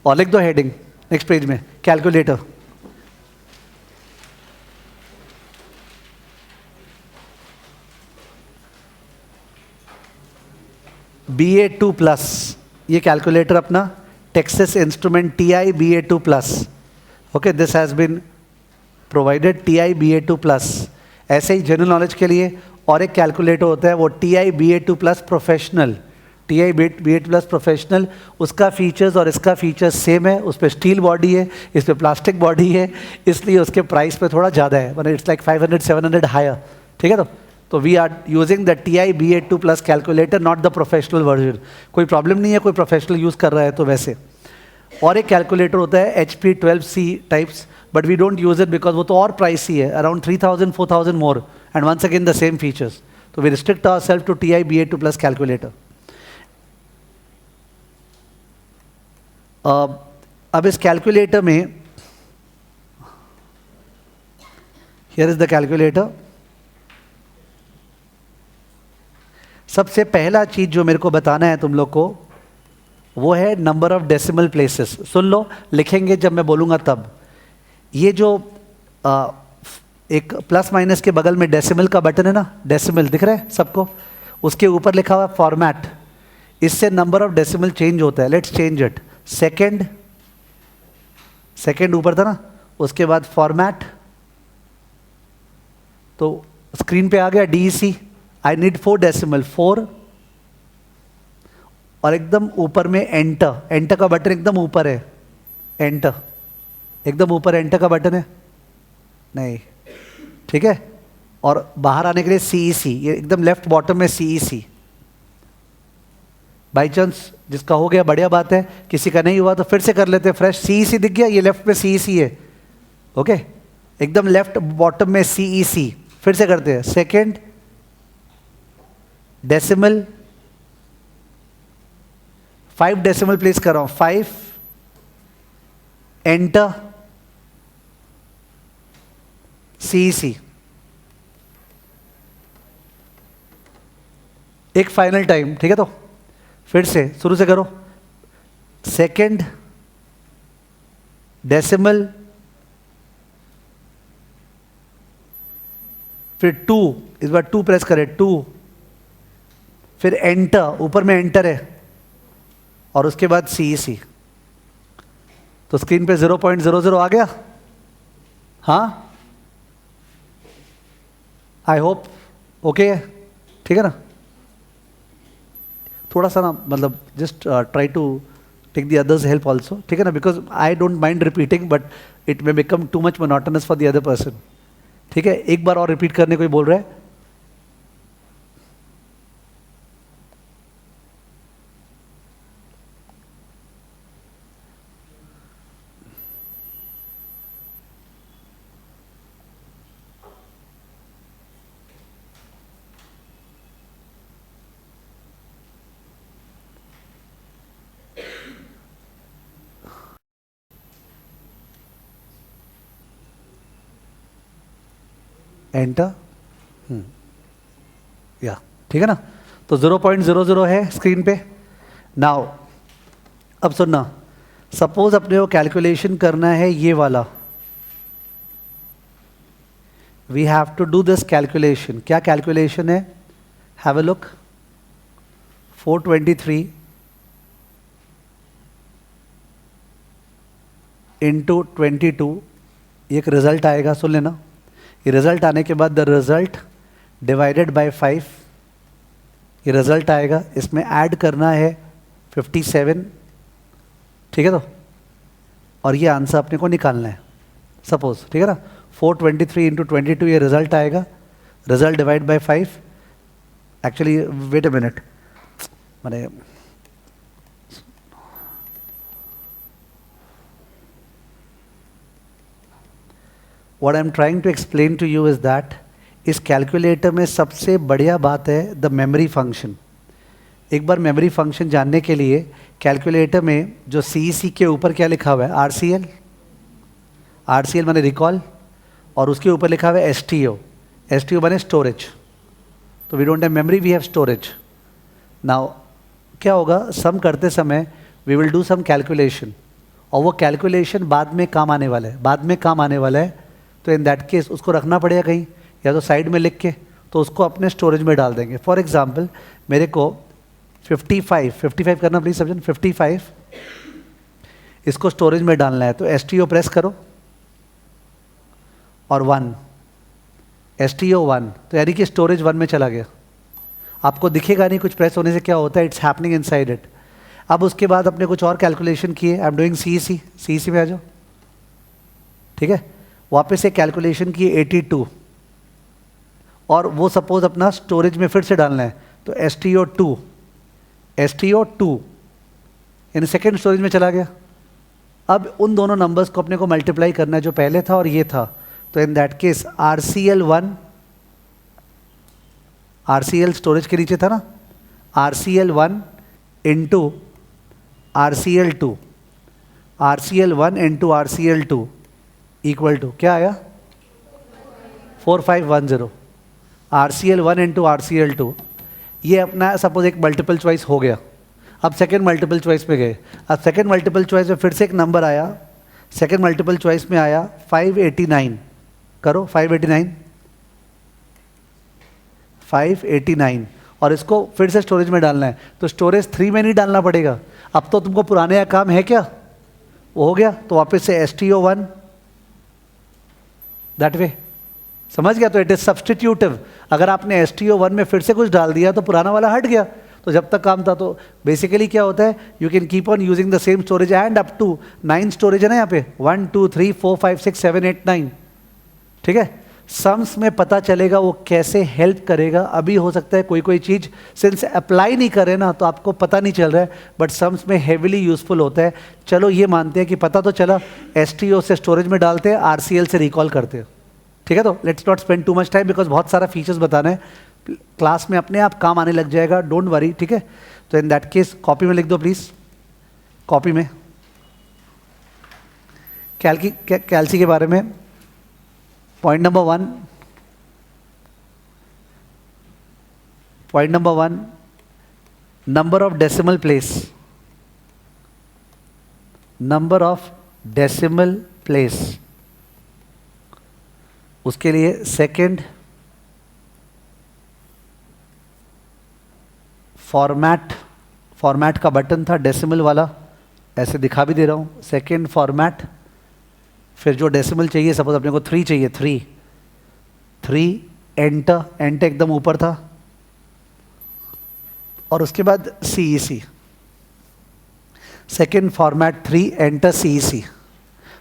और लिख दो हेडिंग नेक्स्ट पेज में, कैलकुलेटर। BA2+, ये कैलकुलेटर अपना Texas instrument TI BA2+। Okay, this has been provided TI BA2+। ऐसे ही जनरल नॉलेज के लिए और एक कैलकुलेटर होता है, वो TI BA2+ professional. TI BA2+ professional, उसका फीचर्स और इसका फीचर्स सेम है। उस पर स्टील बॉडी है, इस पर प्लास्टिक बॉडी है, इसलिए उसके प्राइस पे थोड़ा ज़्यादा है, मतलब इट्स लाइक 500-700 हायर। ठीक है, तो we are using the TI BA2+ calculator, not the professional version. कोई प्रॉब्लम नहीं है, कोई प्रोफेशनल यूज़ कर रहा है तो वैसे। और एक कैलकुलेटर होता है HP12C types, but we don't use it because वो तो और प्राइसी है, around 3000-4000 more, and once again the same features. तो we restrict ourselves to TI BA2+ calculator. अब इस कैलकुलेटर में, हियर इज द कैलकुलेटर। सबसे पहला चीज जो मेरे को बताना है तुम लोग को, वो है नंबर ऑफ डेसिमल प्लेसेस। सुन लो, लिखेंगे जब मैं बोलूंगा तब। ये जो एक प्लस माइनस के बगल में डेसिमल का बटन है ना, डेसिमल दिख रहा है सबको, उसके ऊपर लिखा हुआ है फॉर्मेट। इससे नंबर ऑफ डेसिमल चेंज होता है। Let's change it. सेकेंड ऊपर था ना, उसके बाद फॉर्मेट, तो स्क्रीन पे आ गया DEC। आई नीड 4 डेसिमल, 4, और एकदम ऊपर में एंटर। एंटर का बटन एकदम ऊपर है, एंटर एकदम ऊपर एंटर का बटन है नहीं, ठीक है। और बाहर आने के लिए CEC, ये एकदम लेफ्ट बॉटम में CEC। बाई चांस जिसका हो गया बढ़िया बात है, किसी का नहीं हुआ तो फिर से कर लेते हैं फ्रेश। CEC दिख गया, ये लेफ्ट में CEC है। ओके, एकदम लेफ्ट बॉटम में CEC। फिर से करते हैं। सेकेंड डेसिमल, 5 डेसिमल प्लेस कर रहा हूं, 5, एंटर, CEC। एक फाइनल टाइम, ठीक है। तो फिर से शुरू से करो। सेकेंड डेसिमल, फिर 2, इस बार 2 प्रेस करें, 2, फिर एंटर, ऊपर में एंटर है, और उसके बाद CEC। तो स्क्रीन पे 0.00 आ गया। हाँ, आई होप ओके है, ठीक है ना। थोड़ा सा ना, मतलब just try to take the others help also, ठीक है ना, because I don't mind repeating, but it may become too much monotonous for the other person. ठीक है, एक बार और रिपीट करने को ही बोल रहा है। एंटर, या ठीक है ना। तो 0.00 है स्क्रीन पे। नाउ अब सुनना, सपोज अपने को कैलकुलेशन करना है ये वाला। We have to do this calculation. क्या कैलकुलेशन है? Have a look. 423 इंटू 22, एक रिजल्ट आएगा, सुन लेना। ये रिजल्ट आने के बाद द रिजल्ट डिवाइडेड बाय 5, ये रिजल्ट आएगा। इसमें ऐड करना है 57, ठीक है। तो और ये आंसर अपने को निकालना है सपोज, ठीक है ना। 423 इंटू 22 ये रिजल्ट आएगा। Result divide by 5, actually wait a minute, मैंने What I'm trying to explain to you is that इस कैलकुलेटर में सबसे बढ़िया बात है द मेमोरी फंक्शन। एक बार मेमोरी फंक्शन जानने के लिए कैलकुलेटर में जो CEC के ऊपर क्या लिखा हुआ है? RCL, RCL माने रिकॉल, और उसके ऊपर लिखा हुआ है STO, STO माने स्टोरेज। तो we don't have memory, we have storage. Now क्या होगा, सम करते समय we will do some calculation. और वो कैलकुलेशन बाद में काम आने वाला है, बाद में काम आने वाला है, तो इन दैट केस उसको रखना पड़ेगा कहीं, या तो साइड में लिख के, तो उसको अपने स्टोरेज में डाल देंगे। फॉर एग्जाम्पल मेरे को 55 करना प्लीज समझन, 55 इसको स्टोरेज में डालना है, तो STO प्रेस करो और 1, STO 1, तो यानी कि स्टोरेज 1 में चला गया। आपको दिखेगा नहीं, कुछ प्रेस होने से क्या होता है, इट्स हैपनिंग इनसाइड इट। अब उसके बाद अपने कुछ और कैलकुलेशन किए, आई एम डूइंग CEC में आ जाओ, ठीक है। वापस से कैलकुलेशन किए 82, और वो सपोज अपना स्टोरेज में फिर से डालना है, तो STO 2 यानी सेकेंड स्टोरेज में चला गया। अब उन दोनों नंबर्स को अपने को मल्टीप्लाई करना है, जो पहले था और ये था, तो in that case RCL storage के नीचे था ना, RCL 1 into RCL 2, RCL 1 into RCL 2 equal to क्या आया, 4510। RCL 1 इंटू RCL 2, ये अपना सपोज एक मल्टीपल चॉइस हो गया। अब सेकेंड मल्टीपल चॉइस पे गए, अब सेकेंड मल्टीपल चॉइस में फिर से एक नंबर आया, सेकेंड मल्टीपल चॉइस में आया 589, करो 589, और इसको फिर से स्टोरेज में डालना है, तो स्टोरेज 3 में नहीं डालना पड़ेगा, अब तो तुमको पुराने या काम है क्या, वो हो गया, तो वापस से STO 1 दैट वे, समझ गया। तो इट इज सब्सटीट्यूटिव, अगर आपने STO 1 में फिर से कुछ डाल दिया तो पुराना वाला हट गया, तो जब तक काम था। तो बेसिकली क्या होता है, you can keep on using the same storage and up to 9 storage है ना यहाँ पे, 1 2 3 4 5 6 7 8 9, ठीक है। सम्स में पता चलेगा वो कैसे हेल्प करेगा। अभी हो सकता है कोई चीज़ सिंस अप्लाई नहीं करे ना, तो आपको पता नहीं चल रहा है, बट सम्स में हेविली यूजफुल होता है। चलो ये मानते हैं कि पता तो चला, STO से स्टोरेज में डालते हैं, RCL से रिकॉल करते हैं, ठीक है। तो let's not spend too much time, because बहुत सारा फीचर्स बताना है, क्लास में अपने आप काम आने लग जाएगा, डोंट वरी, ठीक है। तो इन दैट केस कॉपी में लिख दो प्लीज, कॉपी में कैल्सी के बारे में। Point number 1, number of decimal place, number of decimal place, उसके लिए सेकेंड फॉर्मेट का बटन था डेसिमल वाला, ऐसे दिखा भी दे रहा हूँ, सेकेंड फॉर्मेट, फिर जो डेसिमल चाहिए, सपोज अपने को 3 चाहिए, 3 एंटर एकदम ऊपर था, और उसके बाद CEC, second format 3 enter CEC।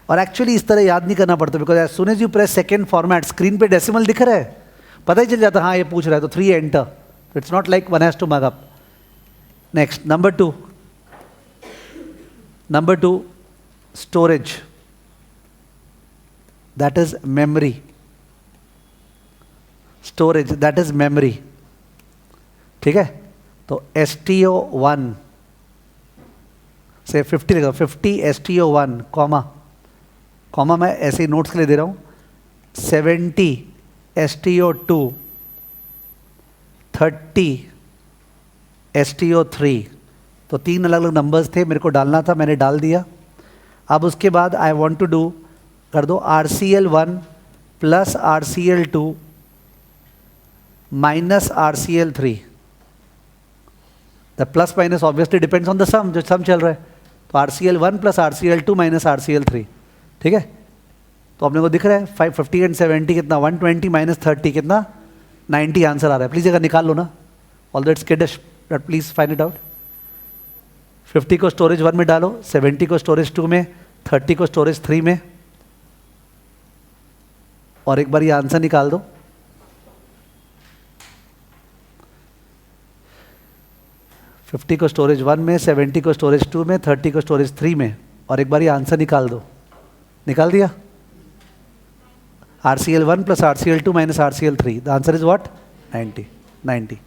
और एक्चुअली इस तरह याद नहीं करना पड़ता, because as soon as you press second format, screen पे डेसिमल दिख रहा है, पता ही चल जाता हाँ ये पूछ रहा है, तो 3 enter, it's not like one has to mug up. Next number 2 storage, that is memory, storage that is memory, ठीक है। तो STO 1 से 50 लिखा, 50 STO 1 कॉमा मैं ऐसे ही नोट्स के लिए दे रहा हूँ, 70 STO 2, 30 STO 3, तो 3 अलग अलग नंबर्स थे, मेरे को डालना था, मैंने डाल दिया। अब उसके बाद आई वॉन्ट टू डू, कर दो RCL 1 plus RCL 2 minus RCL 3, the plus minus obviously depends on the sum, जो सम चल रहा है, तो RCL 1 plus RCL 2 minus RCL 3, ठीक है। तो अपने को दिख रहा है 550 एंड 70 कितना, 120 माइनस 30 कितना, 90 आंसर आ रहा है। प्लीज अगर निकाल लो ना, all that's kiddish, but please find it out. 50 को स्टोरेज 1 में डालो, 70 को स्टोरेज 2 में, 30 को स्टोरेज 3 में, और एक बार ये आंसर निकाल दो। फिफ्टी को स्टोरेज 1 में, 70 को स्टोरेज 2 में, 30 को स्टोरेज 3 में, और एक बार ये आंसर निकाल दो। निकाल दिया, RCL 1 plus RCL 2 minus RCL 3, the answer is what, 90,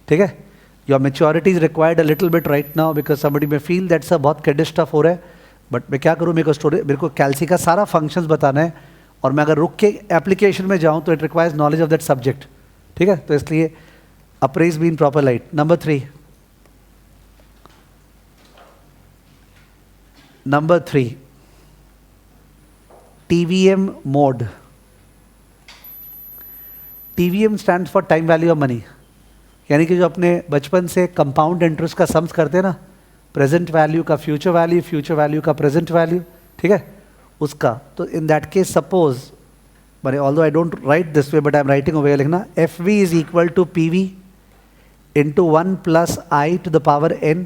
ठीक है। Your maturity is required a little bit right now, because somebody में फील दैट्स अ बहुत किडिश स्टफ हो रहा है, बट मैं क्या करूँ, मेरे को कैल्सी का सारा फंक्शंस बताना है, और मैं अगर रुक के एप्लीकेशन में जाऊँ तो it requires knowledge of that subject, ठीक है। तो इसलिए apprise be in proper light. Number 3, TVM mode. TVM stand for time value of money, यानी कि जो अपने बचपन से कंपाउंड इंटरेस्ट का सम्स करते हैं ना, प्रेजेंट वैल्यू का फ्यूचर वैल्यू, फ्यूचर वैल्यू का प्रेजेंट वैल्यू, ठीक है उसका. तो in that case suppose, but although I don't write this way but I am writing over, लिखना FV is equal to PV into 1 plus I to the power n.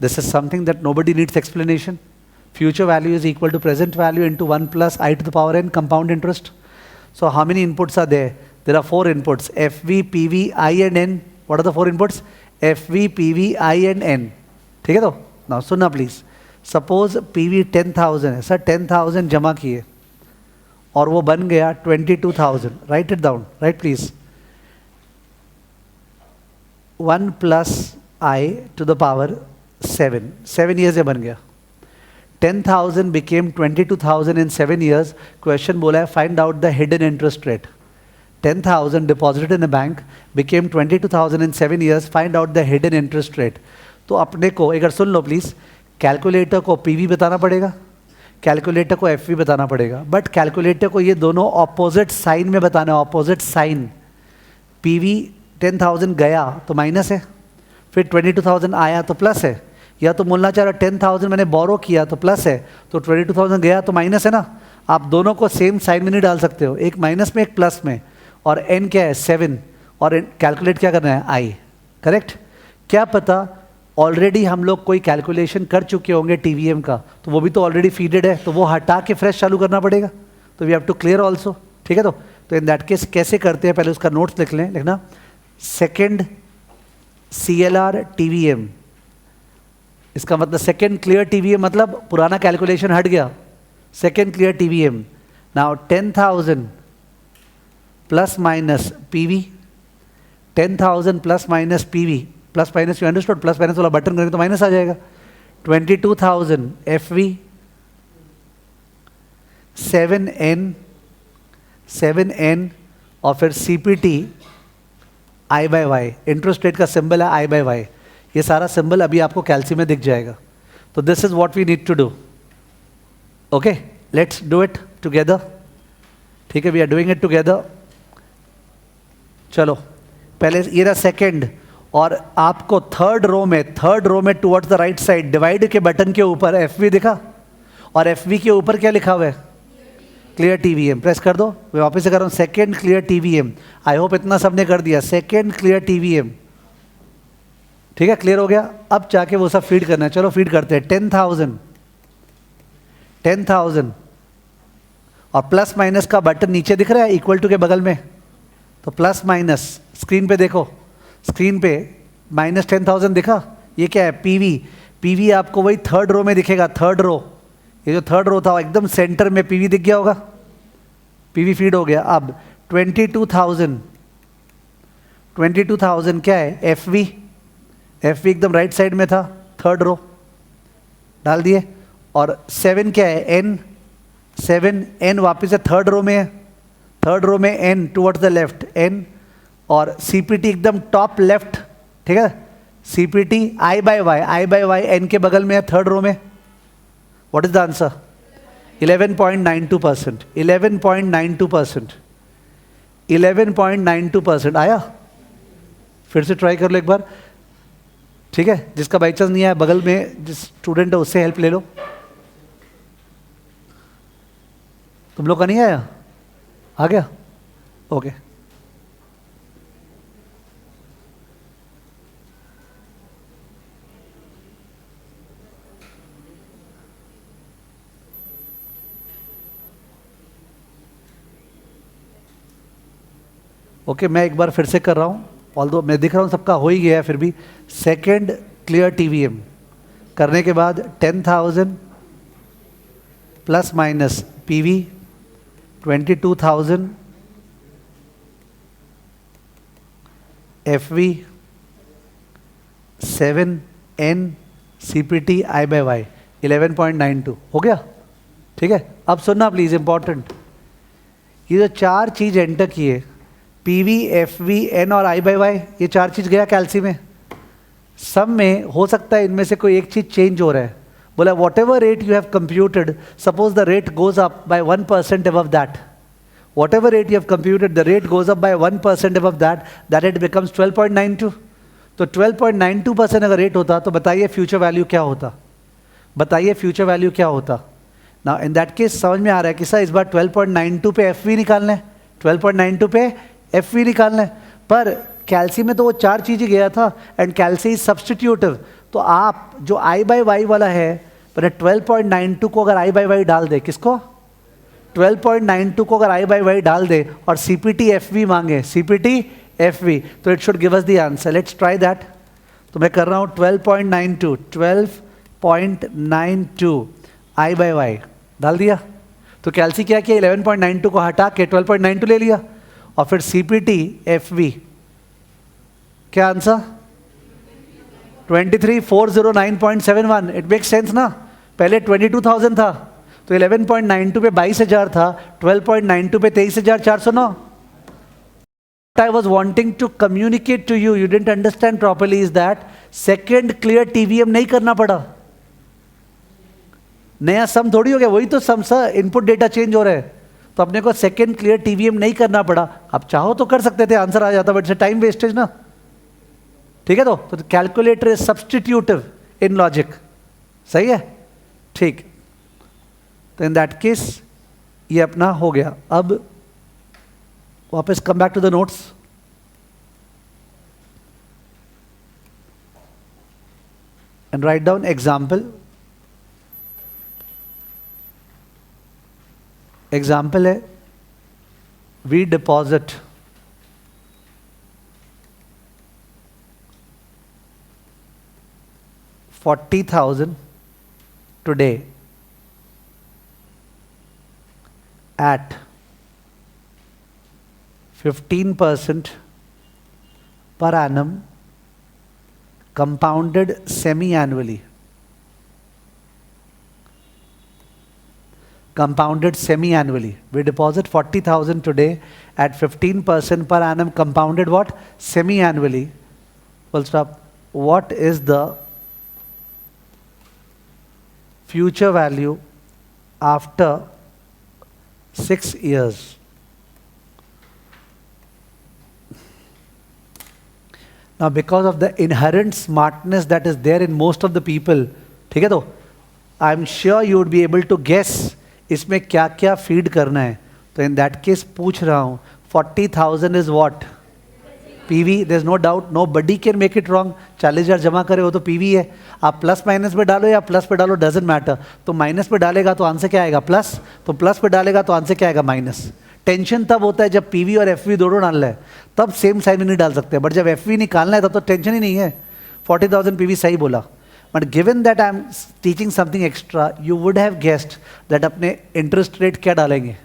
This is something that nobody needs explanation. Future value is equal to present value into 1 plus I to the power n, compound interest. So how many inputs are there? There are 4 inputs, FV, PV, I and N. What are the 4 inputs? FV, PV, I and N. ठीक है तो? Now सुनना please. Suppose PV 10,000 है, sir 10,000 जमा किए और वो बन गया 22,000. Write it down, right please. 1 plus I to the power 7. 7 years में बन गया. 10,000 became 22,000 in 7 years. Question बोला है find out the hidden interest rate. 10,000 deposited in the bank became 22,000 in 7 years. Find out the hidden interest rate. तो अपने को एक बार सुन लो please, calculator को PV बताना पड़ेगा, कैलकुलेटर को FV बताना पड़ेगा, बट कैलकुलेटर को ये दोनों ऑपोजिट साइन में बताना है, ऑपोजिट साइन. PV 10,000 गया तो माइनस है, फिर 22,000 आया तो प्लस है, या तो बोलना चाह रहा 10,000 मैंने बोरो किया तो प्लस है, तो 22,000 गया तो माइनस है ना. आप दोनों को सेम साइन में नहीं डाल सकते हो, एक माइनस में एक प्लस में. और n क्या है 7, और कैलकुलेट क्या करना है I. करेक्ट. क्या पता ऑलरेडी हम लोग कोई कैलकुलेशन कर चुके होंगे TVM का, तो वो भी तो ऑलरेडी फीडेड है, तो वो हटा के फ्रेश चालू करना पड़ेगा. तो we have to clear also. ठीक है. तो इन दैट केस कैसे करते हैं, पहले उसका नोट्स लिख लें. लिखना सेकेंड CLR TVM, इसका मतलब सेकेंड क्लियर TVM, मतलब पुराना कैलकुलेशन हट गया. Second clear TVM. Now 10,000 plus minus PV, 10,000 plus minus PV, plus minus you understood, plus minus वाला बटन करेंगे तो माइनस आ जाएगा. 22,000 FV, 7N और फिर CPT I/Y. इंटरेस्ट रेट का सिंबल है I/Y. ये सारा सिंबल अभी आपको कैल्सी में दिख जाएगा. तो this is what we need to do. Okay, let's do it together. ठीक है, we are doing it together. चलो पहले ये रहा सेकेंड, और आपको थर्ड रो में towards the right side divide के बटन के ऊपर FV दिखा, और FV के ऊपर क्या लिखा हुआ है? Clear TVM. प्रेस कर दो. मैं वापस से कर रहा हूँ, second clear TVM. I hope इतना सबने कर दिया. Second clear TVM. ठीक है, क्लियर हो गया. अब जाके वो सब फीड करना है. चलो फीड करते हैं. 10,000 और प्लस माइनस का बटन नीचे दिख रहा है इक्वल टू के बगल में, तो प्लस माइनस स्क्रीन पे देखो, स्क्रीन पे माइनस 10,000 दिखा. ये क्या है? PV आपको वही थर्ड रो में दिखेगा. थर्ड रो, ये जो थर्ड रो था एकदम सेंटर में PV दिख गया होगा. PV फीड हो गया. अब 22,000 क्या है? FV एकदम राइट साइड में था, थर्ड रो डाल दिए. और 7 क्या है? N वापस से थर्ड रो में है, थर्ड रो में N towards the left N. और CPT एकदम टॉप लेफ्ट. ठीक है, CPT I/Y N के बगल में है, थर्ड रो में. What is the answer? 11.92%. 11.92% आया. फिर से ट्राई कर लो एक बार. ठीक है, जिसका बाई चांस नहीं आया, बगल में जिस स्टूडेंट है उससे हेल्प ले लो. तुम लोग का नहीं आया? आ गया? ओके. ओके, मैं एक बार फिर से कर रहा हूँ. ऑल्दो मैं दिख रहा हूँ सबका हो ही गया है, फिर भी सेकेंड क्लियर TVM करने के बाद 10,000 plus minus PV, 22,000 FV, 7N CPT I/Y. 11.92 हो गया. ठीक है, अब सुनना प्लीज, इंपॉर्टेंट. ये जो चार चीज एंटर किए, PV, FV, N और I/Y, ये चार चीज़ गया कैल्सी में. सब में हो सकता है इनमें से कोई एक चीज़ चेंज हो रहा है, बोला whatever rate you have computed, suppose the rate goes up by 1% above that. Whatever rate you have computed, the rate goes up by 1% above that, that it becomes 12.92. तो 12.92% अगर रेट होता तो बताइए फ्यूचर वैल्यू क्या होता, बताइए future value क्या होता. ना इन दैट केस समझ में आ रहा है कि सर इस बार 12.92 पे एफ वी निकालना है, 12.92 पे एफ वी निकालना है. पर कैल्सी में तो वो चार चीज़ें गया था एंड कैल्सी इज सब्सटीट्यूटिव. तो आप जो आई बाई वाई वाला है, पर 12.92 को अगर आई बाई वाई डाल दे, किसको 12.92 को अगर आई बाई वाई डाल दे और सीपीटी एफ वी मांगे, सीपीटी एफ वी, तो it should give us the answer. Let's try that. तो मैं कर रहा हूँ 12.92 आई बाई वाई डाल दिया. तो कैल्सी क्या किया, 11.92 को हटा के 12.92 ले लिया और फिर सीपीटी एफ वी, क्या आंसर 23,409.71. इट मेक्स सेंस ना. पहले 22,000 था तो 11.92 पे 22,000 था, 12.92 पे 23,409. I was wanting to communicate to you, you didn't understand properly, is that second clear TVM नहीं करना पड़ा. नया सम थोड़ी हो गया, वही तो सम सा, इनपुट डेटा चेंज हो रहा है, तो अपने को सेकेंड क्लियर टीवीएम नहीं करना पड़ा. आप चाहो तो कर सकते थे, आंसर आ जाता, बट इट्स टाइम वेस्टेज ना. ठीक है. तो कैलकुलेटर इज सब्सटीट्यूटिव इन लॉजिक. सही है, ठीक. तो इन दैट केस ये अपना हो गया. अब वापस come back to the notes. And write down example. Example है we deposit $40,000 today at 15% per annum compounded semi-annually. Compounded semi-annually. We deposit 40,000 today at 15% per annum compounded what? Semi-annually. Full stop. What is the future value after 6 years? Now because of the inherent smartness that is there in most of the people, ठीक है, तो I'm sure you would be able to guess इसमें क्या क्या feed करना है. तो in that case पूछ रहा हूँ 40,000 is what? PV. There's no doubt, nobody can make it wrong. 40,000 जमा करे वो तो PV है. आप प्लस माइनस पे डालो या प्लस पे डालो, डजेंट मैटर. तो माइनस पे डालेगा तो आंसर क्या आएगा? प्लस. तो प्लस पे डालेगा तो आंसर क्या आएगा? माइनस. टेंशन तब होता है जब PV और FV दोनों डालना है, तब सेम साइन में नहीं डाल सकते. बट जब FV निकालना है तब तो टेंशन ही नहीं है. 40,000 PV सही बोला. But given that I am teaching something extra, you would have guessed that अपने इंटरेस्ट रेट क्या डालेंगे?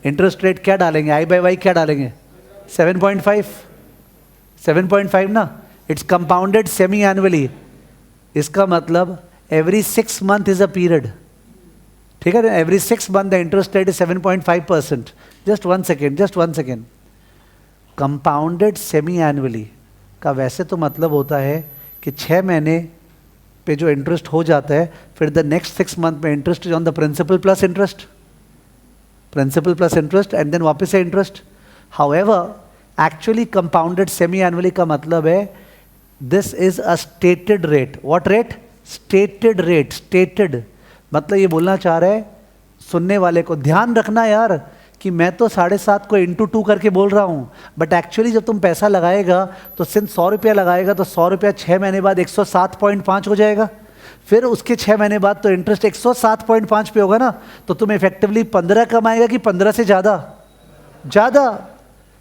इंटरेस्ट रेट क्या डालेंगे? आई बाई वाई क्या डालेंगे? 7.5. 7.5 ना. It's compounded semi annually. इसका मतलब every 6 month is a period. ठीक है ना. Every 6 month the interest rate is 7.5%. Just one second. Compounded semi annually का वैसे तो मतलब होता है कि 6 महीने पे जो इंटरेस्ट हो जाता है, फिर द नेक्स्ट 6 मंथ में interest is on the principal plus interest, and then वापस से interest. However actually compounded semi annually का मतलब है this is a stated rate. What rate? Stated rate. Stated मतलब ये बोलना चाह रहा है सुनने वाले को, ध्यान रखना यार कि मैं तो 7.5 को इंटू 2 करके बोल रहा हूँ, बट एक्चुअली जब तुम पैसा लगाएगा तो सिंस 100 रुपया लगाएगा तो 100 रुपया 6 महीने बाद 107.5 हो जाएगा. फिर उसके 6 महीने बाद तो इंटरेस्ट 107.5 पे होगा ना. तो तुम इफेक्टिवली 15 कमाएगा कि 15 से ज़्यादा.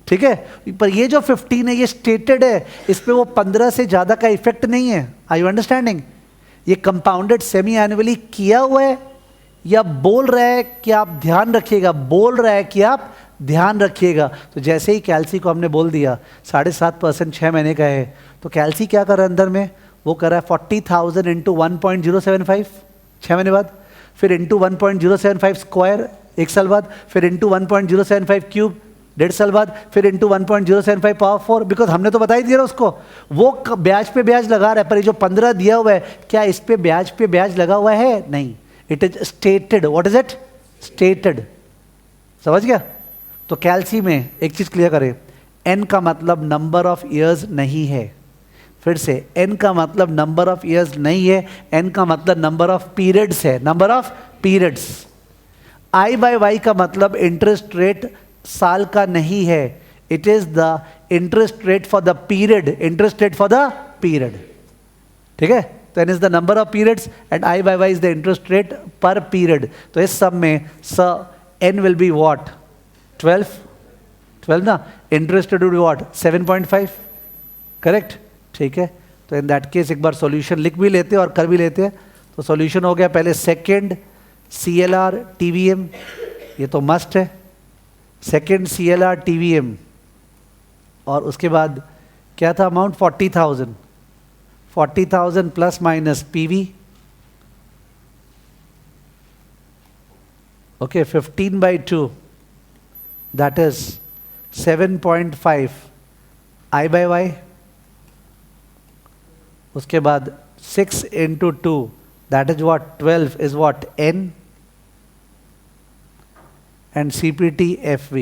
ठीक है. पर ये जो 15 है ये स्टेटेड है, इस पर वो 15 से ज़्यादा का इफेक्ट नहीं है. Are you understanding? ये कंपाउंडेड सेमी एनुअली किया हुआ है या बोल रहा है कि आप ध्यान रखिएगा? बोल रहा है कि आप ध्यान रखिएगा. तो जैसे ही कैल्सी को हमने बोल दिया 7.5% 6 महीने का है, तो कैल्सी क्या कर रहा है अंदर में? वो कर रहा है 40,000 इंटू 1.075 6 महीने बाद, फिर इंटू 1.075 स्क्वायर 1 साल बाद, फिर इंटू 1.075 क्यूब 1.5 साल बाद फिर इंटू 1.075 पावर 4, बिकॉज हमने तो बता ही दिया ना उसको, वो ब्याज पे ब्याज लगा रहा है, पर ये जो 15 दिया हुआ है, क्या इस पे ब्याज लगा हुआ है? नहीं, it is stated. What is it? Stated. समझ गया? तो कैल्सी में एक चीज क्लियर करें, एन का मतलब नंबर ऑफ ईयर्स नहीं है. फिर से, एन का मतलब नंबर ऑफ ईयर्स नहीं है, एन का मतलब नंबर ऑफ पीरियड्स है, number of periods. I by Y का मतलब इंटरेस्ट रेट साल का नहीं है, it is the interest rate for the period, interest rate for the period. ठीक है? तो N is the number of periods and I by Y is the interest rate per period. तो इस सब में स एन विल बी व्हाट? 12 ना. Interest rate will be what? 7.5. Correct? ठीक है. तो इन दैट केस एक बार सॉल्यूशन लिख भी लेते हैं और कर भी लेते हैं. तो सॉल्यूशन हो गया पहले सेकंड CLR TVM, ये तो मस्ट है. सेकंड CLR TVM और उसके बाद क्या था amount? 40,000 plus minus PV. Okay, 15/2 that is 7.5 I by Y. उसके बाद 6 into 2 that is what? 12 is what? N and CPT FV.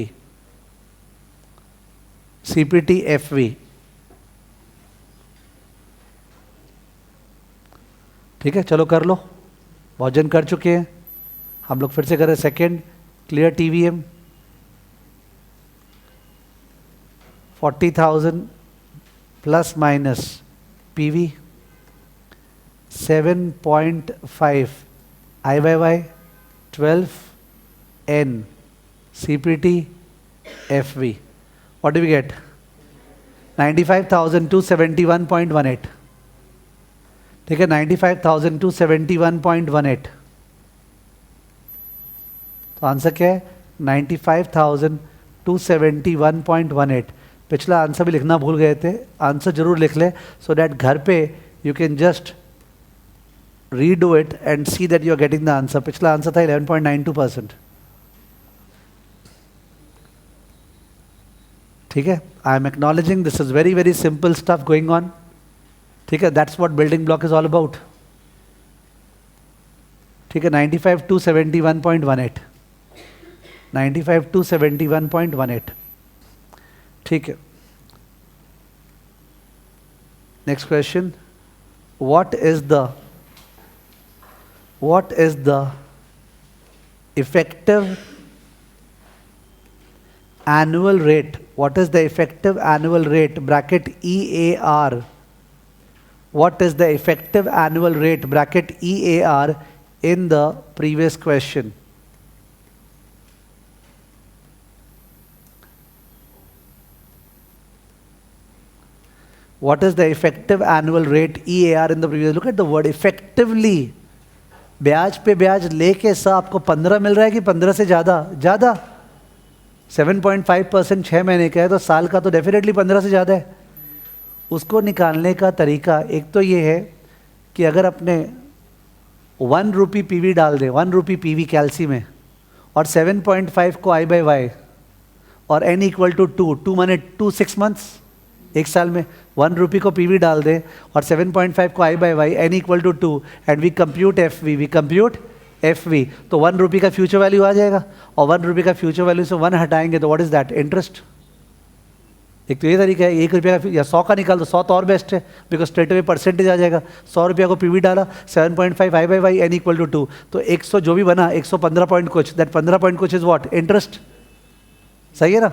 CPT FV. ठीक है, चलो कर लो. बहुत जन कर चुके हैं, हम लोग फिर से करें. Second clear TVM 40,000 plus minus PV 7.5 I by Y 12 N CPT FV. What do we get? 95,271.18. ठीक है, 95,271.18. तो आंसर क्या है? 95,271.18. पिछला आंसर भी लिखना भूल गए थे, आंसर जरूर लिख ले, सो दैट घर पे you can just redo it and see that you are getting the answer. पिछला आंसर था 11.92%. ठीक है, I am acknowledging this is very very simple stuff going on. ठीक है, that's what building block is all about. ठीक है, 95,271.18. 95,271.18. ठीक है, next question. what is the effective annual rate? What is the effective annual rate bracket EAR? What is the effective annual rate bracket EAR in the previous question? What is the effective annual rate EAR in the previous? Look at the word effectively. ब्याज पे ब्याज लेके सा आपको 15 मिल रहा है कि 15 से ज़्यादा? ज़्यादा. 7.5% 6 महीने का है, तो साल का तो डेफिनेटली 15 से ज़्यादा है. उसको निकालने का तरीका एक तो ये है कि अगर अपने 1 रुपी PV डाल दें, 1 रुपी PV कैल्सी में, और 7.5 को I by Y और N = 2 माने 6 months, एक साल में 1 रुपी को PV डाल दे और 7.5 को I by Y, N = 2 and we compute FV, तो 1 रुपी का फ्यूचर वैल्यू आ जाएगा. और 1 रुपी का फ्यूचर वैल्यू से 1 हटाएंगे तो व्हाट इज दैट? इंटरेस्ट. एक तो ये तरीका है. 1 रुपये का या 100 का निकाल दो, 100 तो और बेस्ट है बिकॉज स्ट्रेट अवे परसेंटेज आ जाएगा. 100 रुपया को PV डाला, 7.5 I by Y, N = 2, तो 100 जो भी बना 115 पॉइंट कुछ, दैट 15 पॉइंट कुछ इज व्हाट? इंटरेस्ट. सही है ना?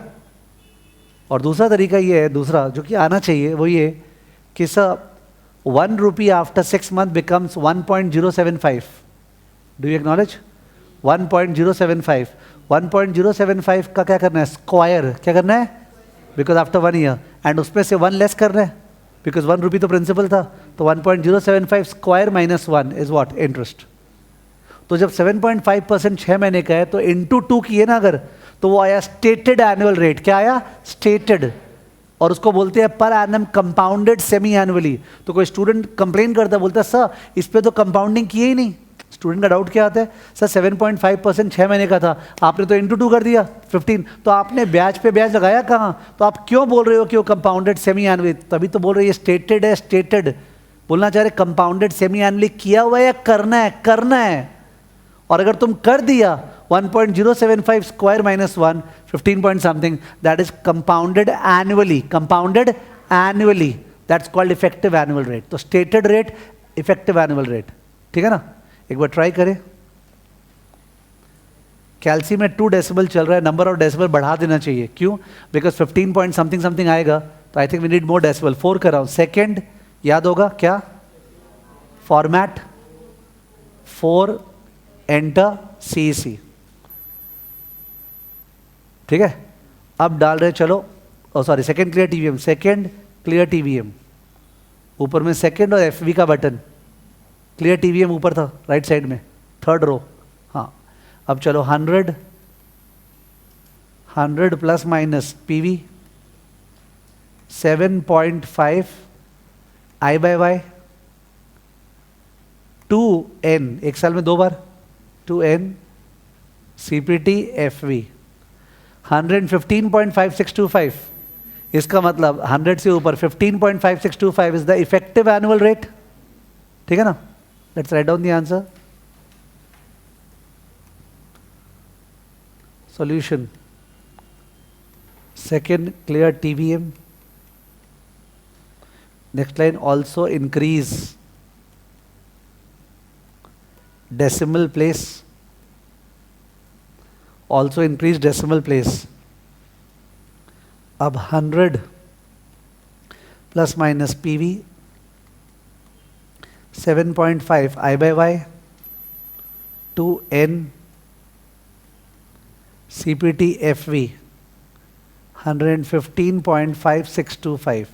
और दूसरा तरीका ये है, दूसरा जो कि आना चाहिए वो ये कि sir 1 rupee after 6 months becomes 1.075. Do you acknowledge? 1.075. 1.075 का क्या करना है? स्क्वायर. क्या करना है? बिकॉज आफ्टर 1 year, एंड उसमें से 1 लेस करना है बिकॉज 1 रुपी तो प्रिंसिपल था. तो 1.075 square minus 1 is what? Interest. तो जब 7.5% 6 महीने का है तो इंटू 2 किए ना अगर, तो वो आया स्टेटेड एनुअल रेट. क्या आया? स्टेटेड. और उसको बोलते हैं per annum compounded semi annually. तो कोई स्टूडेंट कंप्लेन करता, बोलता सर इस पे तो कंपाउंडिंग किए ही नहीं, स्टूडेंट का डाउट क्या आता है, सर 7.5% 6 महीने का था, आपने तो इंटू 2 कर दिया 15, तो आपने ब्याज पे ब्याज लगाया कहाँ, तो आप क्यों बोल रहे हो कि वो कंपाउंडेड सेमी एनुअली, तभी तो बोल रहे हो ये स्टेटेड है, स्टेटेड बोलना चाह रहे कंपाउंडेड सेमी एनुअली किया हुआ है या करना है, करना है। और अगर तुम कर दिया 1.075 square minus 1 15 point something, that is compounded annually, compounded annually, that's called effective annual rate. तो stated rate, effective annual rate, ठीक है ना। एक बार ट्राई करें। कैल्शियम में 2 डेसिबल चल रहा है, नंबर ऑफ डेसिबल बढ़ा देना चाहिए, क्यों, बिकॉज 15 पॉइंट समथिंग समथिंग आएगा, तो I think we need more decimal. 4 कर रहा हूं, सेकेंड याद होगा क्या, फॉर्मेट 4 एंटर CEC, ठीक है। अब डाल रहे चलो, sorry second clear TVM, second clear TVM, ऊपर में सेकेंड और FV का बटन, क्लियर TVM ऊपर था राइट साइड में, थर्ड रो, हाँ। अब चलो 100 plus minus PV 7.5 I/Y 2N, एक साल में 2 बार 2N CPT FV 115.5625, इसका मतलब 100 से ऊपर 15.5625 is the effective annual rate, ठीक है ना। Let's write down the answer. Solution, second clear TVM, next line also increase decimal place, also increase decimal place। अब 100 plus minus PV 7.5 I/Y 2N CPT FV 115.5625।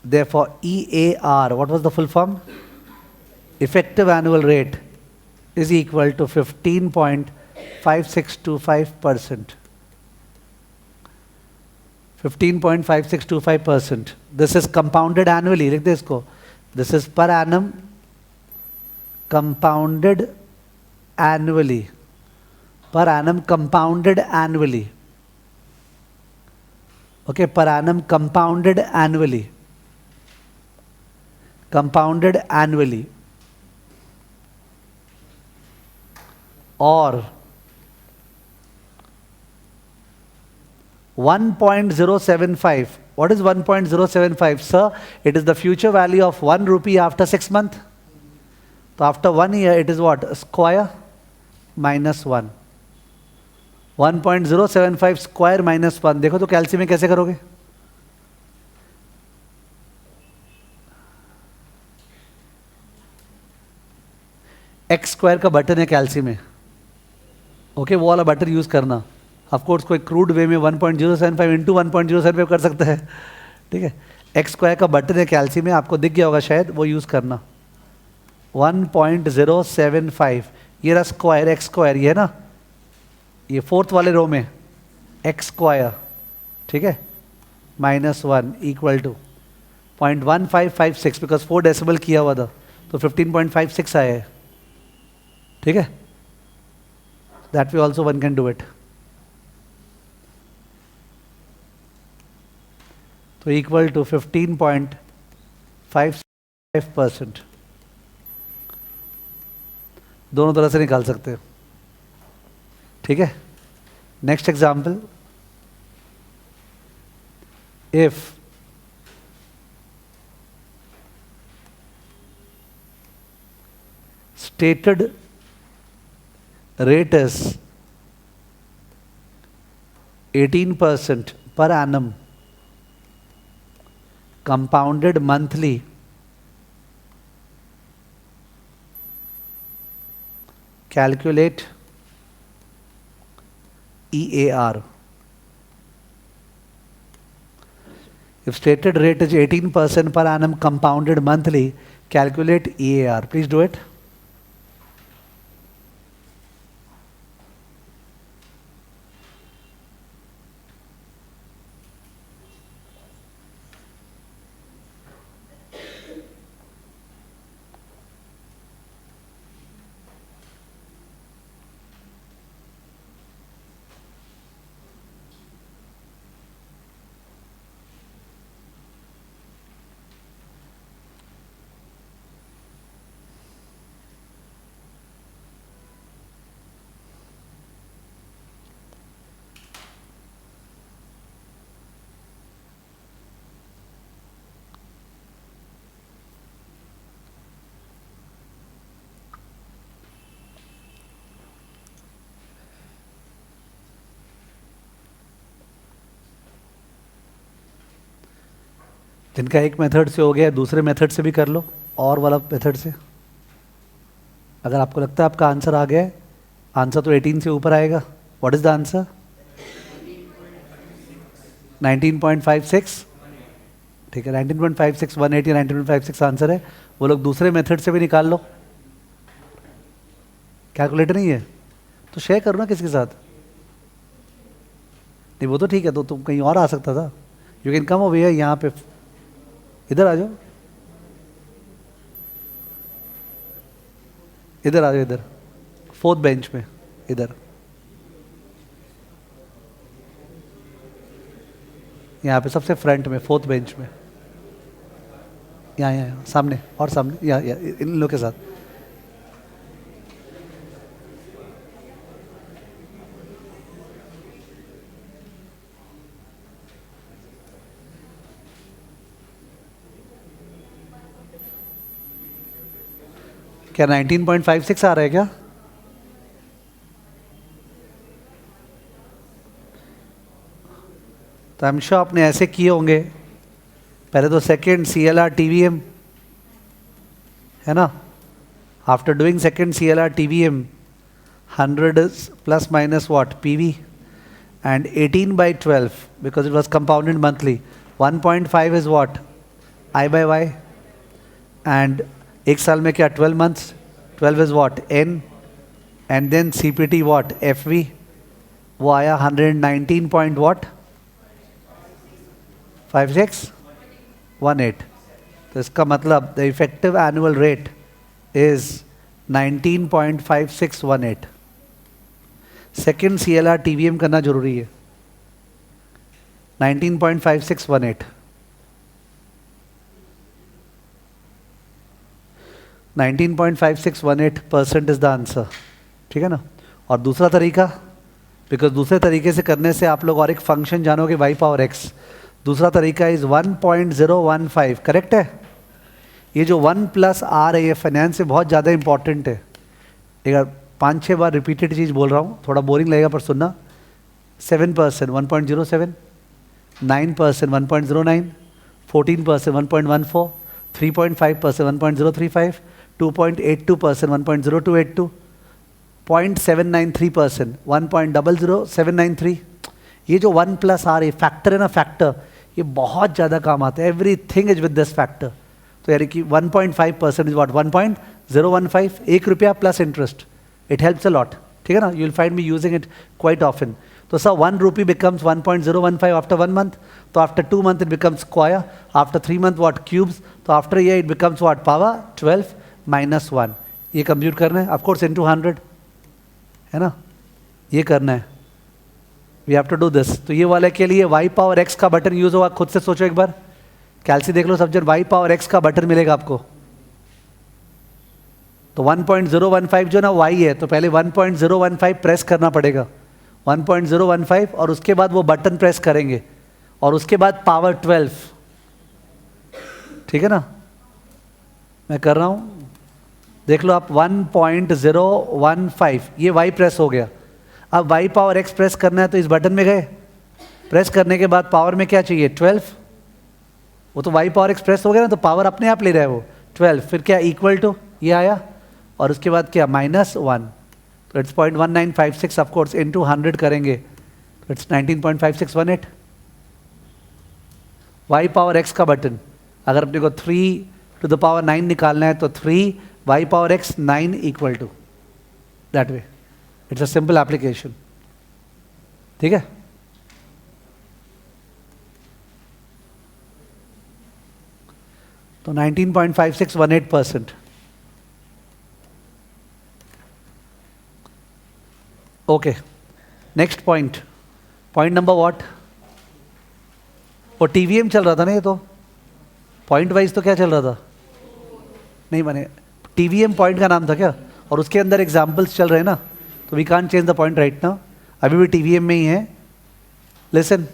Therefore EAR, what was the full form? Effective annual rate is equal to 15.5625%. 15.5625%. This is compounded annually. लिख दे इसको. This is per annum compounded annually. Per annum compounded annually. Okay, per annum compounded annually. Compounded annually. Or 1.075. What is 1.075? Sir, it is the future value of 1 rupee after 6 months. So after 1 year, it is what? Square minus 1. 1.075 square minus 1. देखो तो calcium में कैसे करोगे? X square का button है calcium में, okay, वो वाला बटन यूज करना। ऑफ कोर्स कोई क्रूड वे में 1.075 इंटू 1.075 कर सकता है, ठीक है। एक्स स्क्वायर का बटन है कैल्शियम में, आपको दिख गया होगा शायद, वो यूज करना। 1.075 ये रहा स्क्वायर, एक्स स्क्वायर ये है ना, ये फोर्थ वाले रो में एक्स स्क्वायर, ठीक है, minus 1 equal to 0.1556, because 4 decimal किया हुआ था तो 15.56 आया है, ठीक है। That way also one can do it. तो equal to 15.55%, दोनों तरह से निकाल सकते हो, ठीक है। Next example, if stated rate is 18% per annum compounded monthly, calculate EAR. If stated rate is 18% per annum compounded monthly, calculate EAR. Please do it. इनका एक मेथड से हो गया, दूसरे मेथड से भी कर लो, और वाला मेथड से। अगर आपको लगता है आपका आंसर आ गया है, आंसर तो 18 से ऊपर आएगा। What is the answer? 19.56। ठीक है, 19.56, 180 या 19.56 आंसर है। वो लोग दूसरे मेथड से भी निकाल लो। कैलकुलेटर नहीं है तो शेयर करो ना किसी के साथ। नहीं वो तो ठीक है, तो तुम कहीं और आ सकता था। You can come over here, यहाँ पे इधर आ जाओ, इधर आ जाओ, इधर 4th बेंच में, इधर यहाँ पे सबसे फ्रंट में 4th बेंच में, यहाँ सामने, और सामने, यहाँ इन लोग के साथ। क्या 19.56 आ रहा है क्या? तो आई एम श्योर आपने ऐसे किए होंगे। पहले तो सेकेंड CLR TVM है ना। After doing second CLR TVM 100 is plus minus what? PV, and 18/12 because it was compounded monthly. 1.5 is what? I by Y, and एक साल में क्या 12 months? 12 is what? N, and then CPT what? FV, वो आया 119 point what? 5618। तो इसका मतलब the effective annual rate is 19.5618। Second CLR TVM करना जरूरी है, 19.5618। 19.5618% इज द आंसर। ठीक है ना। और दूसरा तरीका, बिकॉज दूसरे तरीके से करने से आप लोग और एक फंक्शन जानोगे y पावर x। दूसरा तरीका इज 1.015। करेक्ट है। ये जो 1 प्लस आ रही है फाइनेंस से बहुत ज़्यादा इंपॉर्टेंट है। एक 5-6 बार रिपीटेड चीज़ बोल रहा हूँ, थोड़ा बोरिंग लगेगा पर सुनना। 7% 1.07, 9% 1.09, 14% 1.14, 3.5% 1.035, 2.82% 1.0282, 0.793% 1.00793। ये जो 1 प्लस आर ये फैक्टर है ना, फैक्टर ये बहुत ज़्यादा काम आता है। Everything is with this factor. तो यानी कि 1.5% इज वॉट? 1.015, 1 रुपया plus interest. It helps a lot. ठीक है ना। You will find me using it quite often. तो sir 1 rupee becomes 1.015 after 1 month. तो after 2 month it becomes square. After 3 month what? Cubes. तो after year it becomes what? Power 12 minus 1। ये compute करना है of course into 100 है ना। ये करना है, we have to do this. तो ये वाले के लिए y पावर x का बटन यूज होगा। खुद से सोचो एक बार, कैलसी देख लो सब जन। y पावर x का बटन मिलेगा आपको। तो 1.015 जो ना y है, तो पहले 1.015 प्रेस करना पड़ेगा, 1.015, और उसके बाद वो बटन प्रेस करेंगे, और उसके बाद पावर 12। ठीक है ना। मैं कर रहा हूं, देख लो आप। 1.015 ये y प्रेस हो गया। अब y पावर x प्रेस करना है तो इस बटन में गए, प्रेस करने के बाद पावर में क्या चाहिए? 12। वो तो y पावर x प्रेस हो गया ना, तो पावर अपने आप ले रहा है वो 12। फिर क्या? इक्वल टू ये आया, और उसके बाद क्या? -1। तो इट्स 0.1956 ऑफकोर्स इनटू 100 करेंगे तो इट्स 19.5618। y पावर x का बटन अगर अपने को 3 टू द पावर 9 निकालना है तो 3 y power x 9 equal to that way. It's a simple application. ठीक है। तो 19.5618%। Okay, next point, point number what? वो TVM चल रहा था ना, ये तो पॉइंट वाइज तो क्या चल रहा था? नहीं माने TVM पॉइंट का नाम था क्या? और उसके अंदर एग्जाम्पल्स चल रहे हैं ना, तो we can't change the point right now. अभी भी TVM में ही है। लिसन,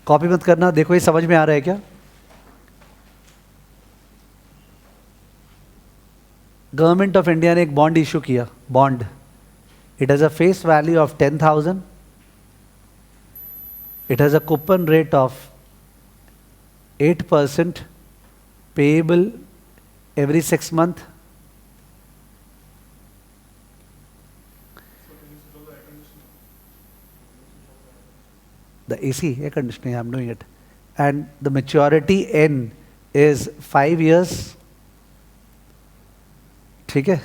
कॉपी मत करना। देखो ये समझ में आ रहा है क्या? गवर्नमेंट ऑफ इंडिया ने एक बॉन्ड इशू किया। Bond, it has a face value of 10,000 It has a coupon rate of 8% payable every 6 months. The AC, air conditioning, I'm doing it. And the maturity N is 5 years. ठीक है?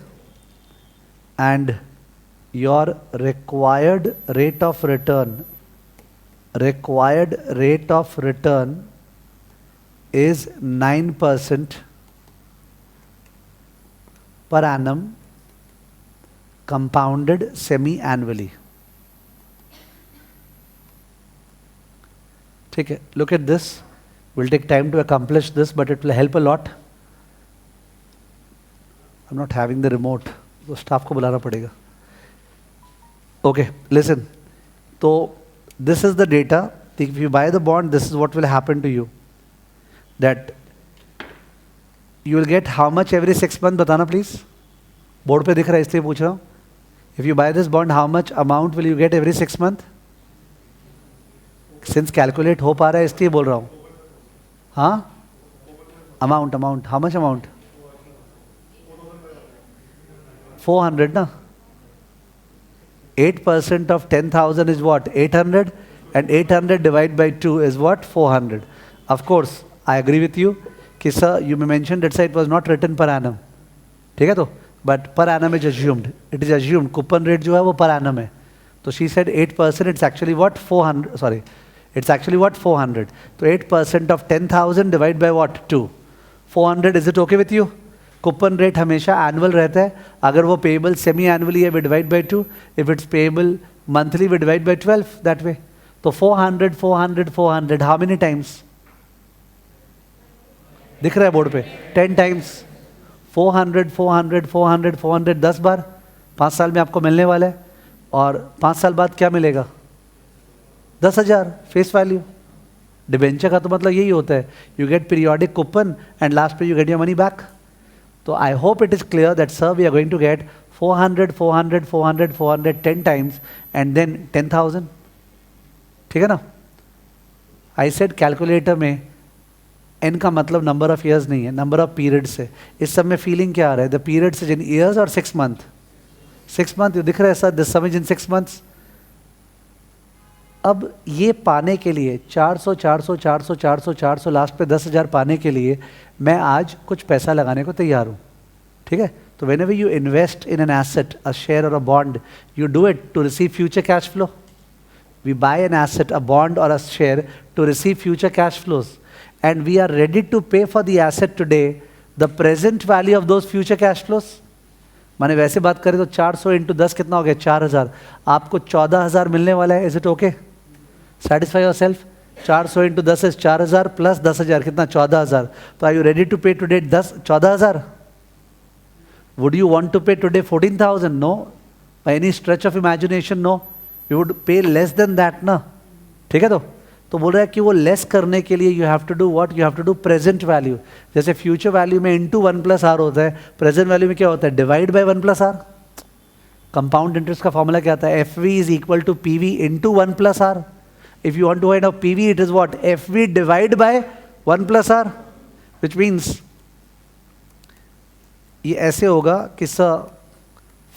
And your required rate of return is 9% per annum compounded semi-annually. ठीक है? Look at this. We'll take time to accomplish this, but it will help a lot. I'm not having the remote, तो staff को बुलाना पड़ेगा. Okay, listen. So this is the data. If you buy the bond, this is what will happen to you. That you will get how much every 6 months? बताना please. Board पे दिख रहा है इसलिए पूछ रहा हूँ. If you buy this bond, how much amount will you get every 6 months? Since calculate हो पा रहा है इसलिए बोल रहा हूँ. हाँ? Amount. How much amount? 400 ना? 8% of 10,000 is what? 800, and 800 divided by 2 is what? 400. Of course, I agree with you. कि sir, you mentioned that it was not written per annum. ठीक है तो? But per annum is assumed. It is assumed. Coupon rate जो है वो per annum है. तो she said 8%. It's actually what? 400. Sorry. It's actually what? 400. So 8% of 10,000 divided by what? 2. 400. Is it okay with you? Coupon rate हमेशा annual रहता है. अगर वो पेएबल सेमी एनुअली है we divide by 2. If it's payable monthly we divide by 12 that way. तो 400 how many times दिख रहा है बोर्ड पे? 10 टाइम्स. 400 10 बार 5 साल में आपको मिलने वाला है. और 5 साल बाद क्या मिलेगा? 10,000 फेस वैल्यू. डिबेंचर का तो मतलब यही होता है, you get periodic coupon and last पे you get your money back. So I hope it is clear that sir we are going to get 400 10 times and then 10,000. ठीक है ना? I said calculator में n का मतलब number of years नहीं है, number of periods है. इस सब में feeling क्या आ रहा है? The periods is in years or 6 months? 6 months दिख रहा है sir, this sum is in 6 months. अब ये पाने के लिए 400 लास्ट पे 10,000 पाने के लिए मैं आज कुछ पैसा लगाने को तैयार हूँ. ठीक है? तो whenever you invest in an asset, a share or a bond, you do it to receive future cash flow. We buy an asset, a bond or a share to receive future cash flows. And we are ready to pay for the asset today, the present value of those future cash flows. माने वैसे बात करें तो 400 into 10 कितना हो गया? 4,000. आपको 14,000 मिलने वाला है. Is it okay? Satisfy yourself. 400 into 10 is 4,000 plus 10,000 कितना? 14,000. तो are you ready to pay today 14,000? Would you want to pay today 14,000? No. By any stretch of imagination, no. You would pay less than that ना. ठीक है तो बोल रहा है कि वो लेस करने के लिए you have to do what? You have to do present value. जैसे future value में into 1 plus r होता है, present value में क्या होता है? Divide by 1 plus r. Compound interest का formula क्या आता है? FV is equal to PV into 1 plus r. If you want to find out PV, it is what? FV divided by 1 plus r, which means ये ऐसे होगा कि sir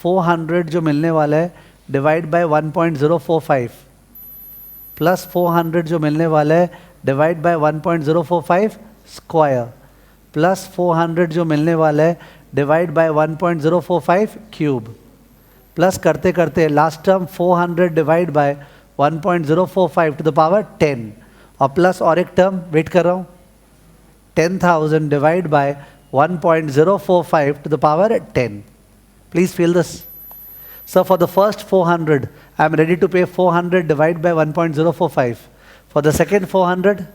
400 जो मिलने वाला है डिवाइड बाय 1.045 प्लस 400 जो मिलने वाला है डिवाइड बाय 1.045 स्क्वायर प्लस 400 जो मिलने वाला है डिवाइड बाय 1.045 क्यूब प्लस करते करते last term 400 divide by 1.045 to the power 10 और प्लस और एक टर्म वेट कर रहा हूँ 10,000 divided by 1.045 to the power 10. Please feel this. So for the first 400, I am ready to pay 400 divided by 1.045. For the second 400,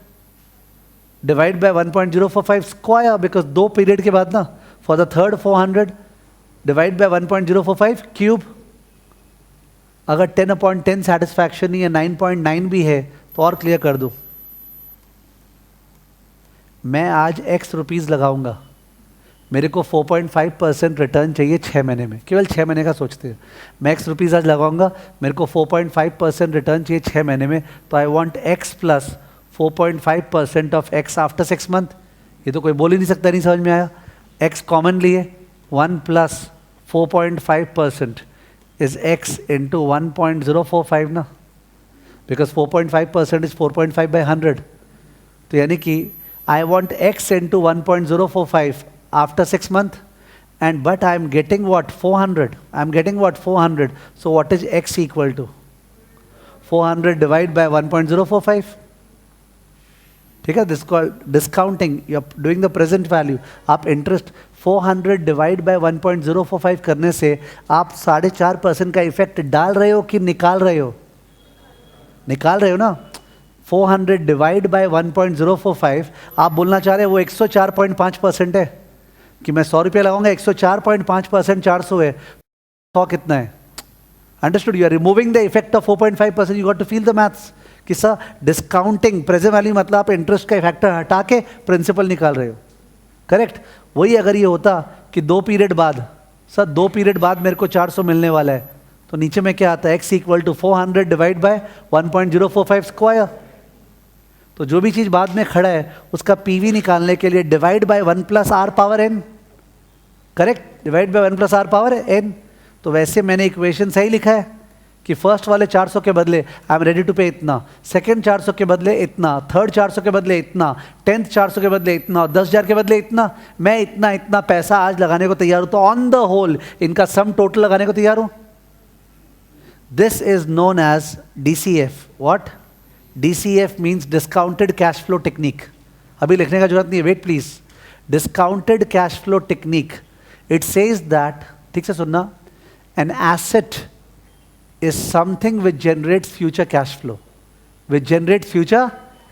divide by 1.045 square because दो period के बाद ना. For the third 400, divide by 1.045 cube. अगर 10/10 satisfaction नहीं है 9.9 भी है तो और क्लियर कर दूं. मैं आज x रुपीस लगाऊंगा. मेरे को 4.5% रिटर्न चाहिए 6 महीने में, केवल 6 महीने का सोचते हैं, मैं x रुपीज़ आज लगाऊंगा, मेरे को 4.5% रिटर्न चाहिए 6 महीने में, तो I want x plus 4.5% of x after 6 month. ये तो कोई बोल ही नहीं सकता, नहीं समझ में आया। x कॉमन लिए 1 प्लस 4.5% इज x इंटू 1.045 ना, बिकॉज 4.5% इज 4.5 बाई 100, तो यानी कि I want x into 1.045 after 6 months, and but I am getting what, 400, I am getting what, 400, so what is x equal to? 400 divided by 1.045, ठीक है, this called discounting, you are doing the present value। आप interest 400 divide by 1.045 करने से आप 4.5% का effect डाल रहे हो कि निकाल रहे हो? निकाल रहे हो ना। 400 डिवाइड बाय 1.045, आप बोलना चाह रहे हो वो 104.5% है कि मैं 100 रुपये लगाऊंगा, 104.5% 400 है, 100 कितना है? Understood? You are removing the effect of 4.5%, you got to feel the maths कि सर डिस्काउंटिंग प्रेजेंट वैल्यू मतलब आप इंटरेस्ट का फैक्टर हटा के प्रिंसिपल निकाल रहे हो, करेक्ट। वही अगर ये होता कि 2 पीरियड बाद, सर 2 पीरियड बाद मेरे को 400 मिलने वाला है, तो नीचे में क्या आता है? x equal to 400 divide by 1.045 square. तो जो भी चीज़ बाद में खड़ा है उसका पीवी निकालने के लिए divide by 1 plus R power N, correct, divide by 1 plus R power N. तो वैसे मैंने इक्वेशन सही लिखा है कि फर्स्ट वाले 400 के बदले आई एम रेडी टू पे इतना, सेकंड 400 के बदले इतना, थर्ड 400 के बदले इतना, 10th 400 के बदले इतना, और 10,000 के बदले इतना। मैं इतना इतना पैसा आज लगाने को तैयार हूँ, तो ऑन द होल इनका सम टोटल लगाने को तैयार हूँ। This is known as DCF। What? DCF means discounted cash flow technique. अभी लिखने का जरूरत नहीं है, wait please. Discounted cash flow technique, it says that, ठीक से सुनना, an asset is something which generates future cash flow, which generates future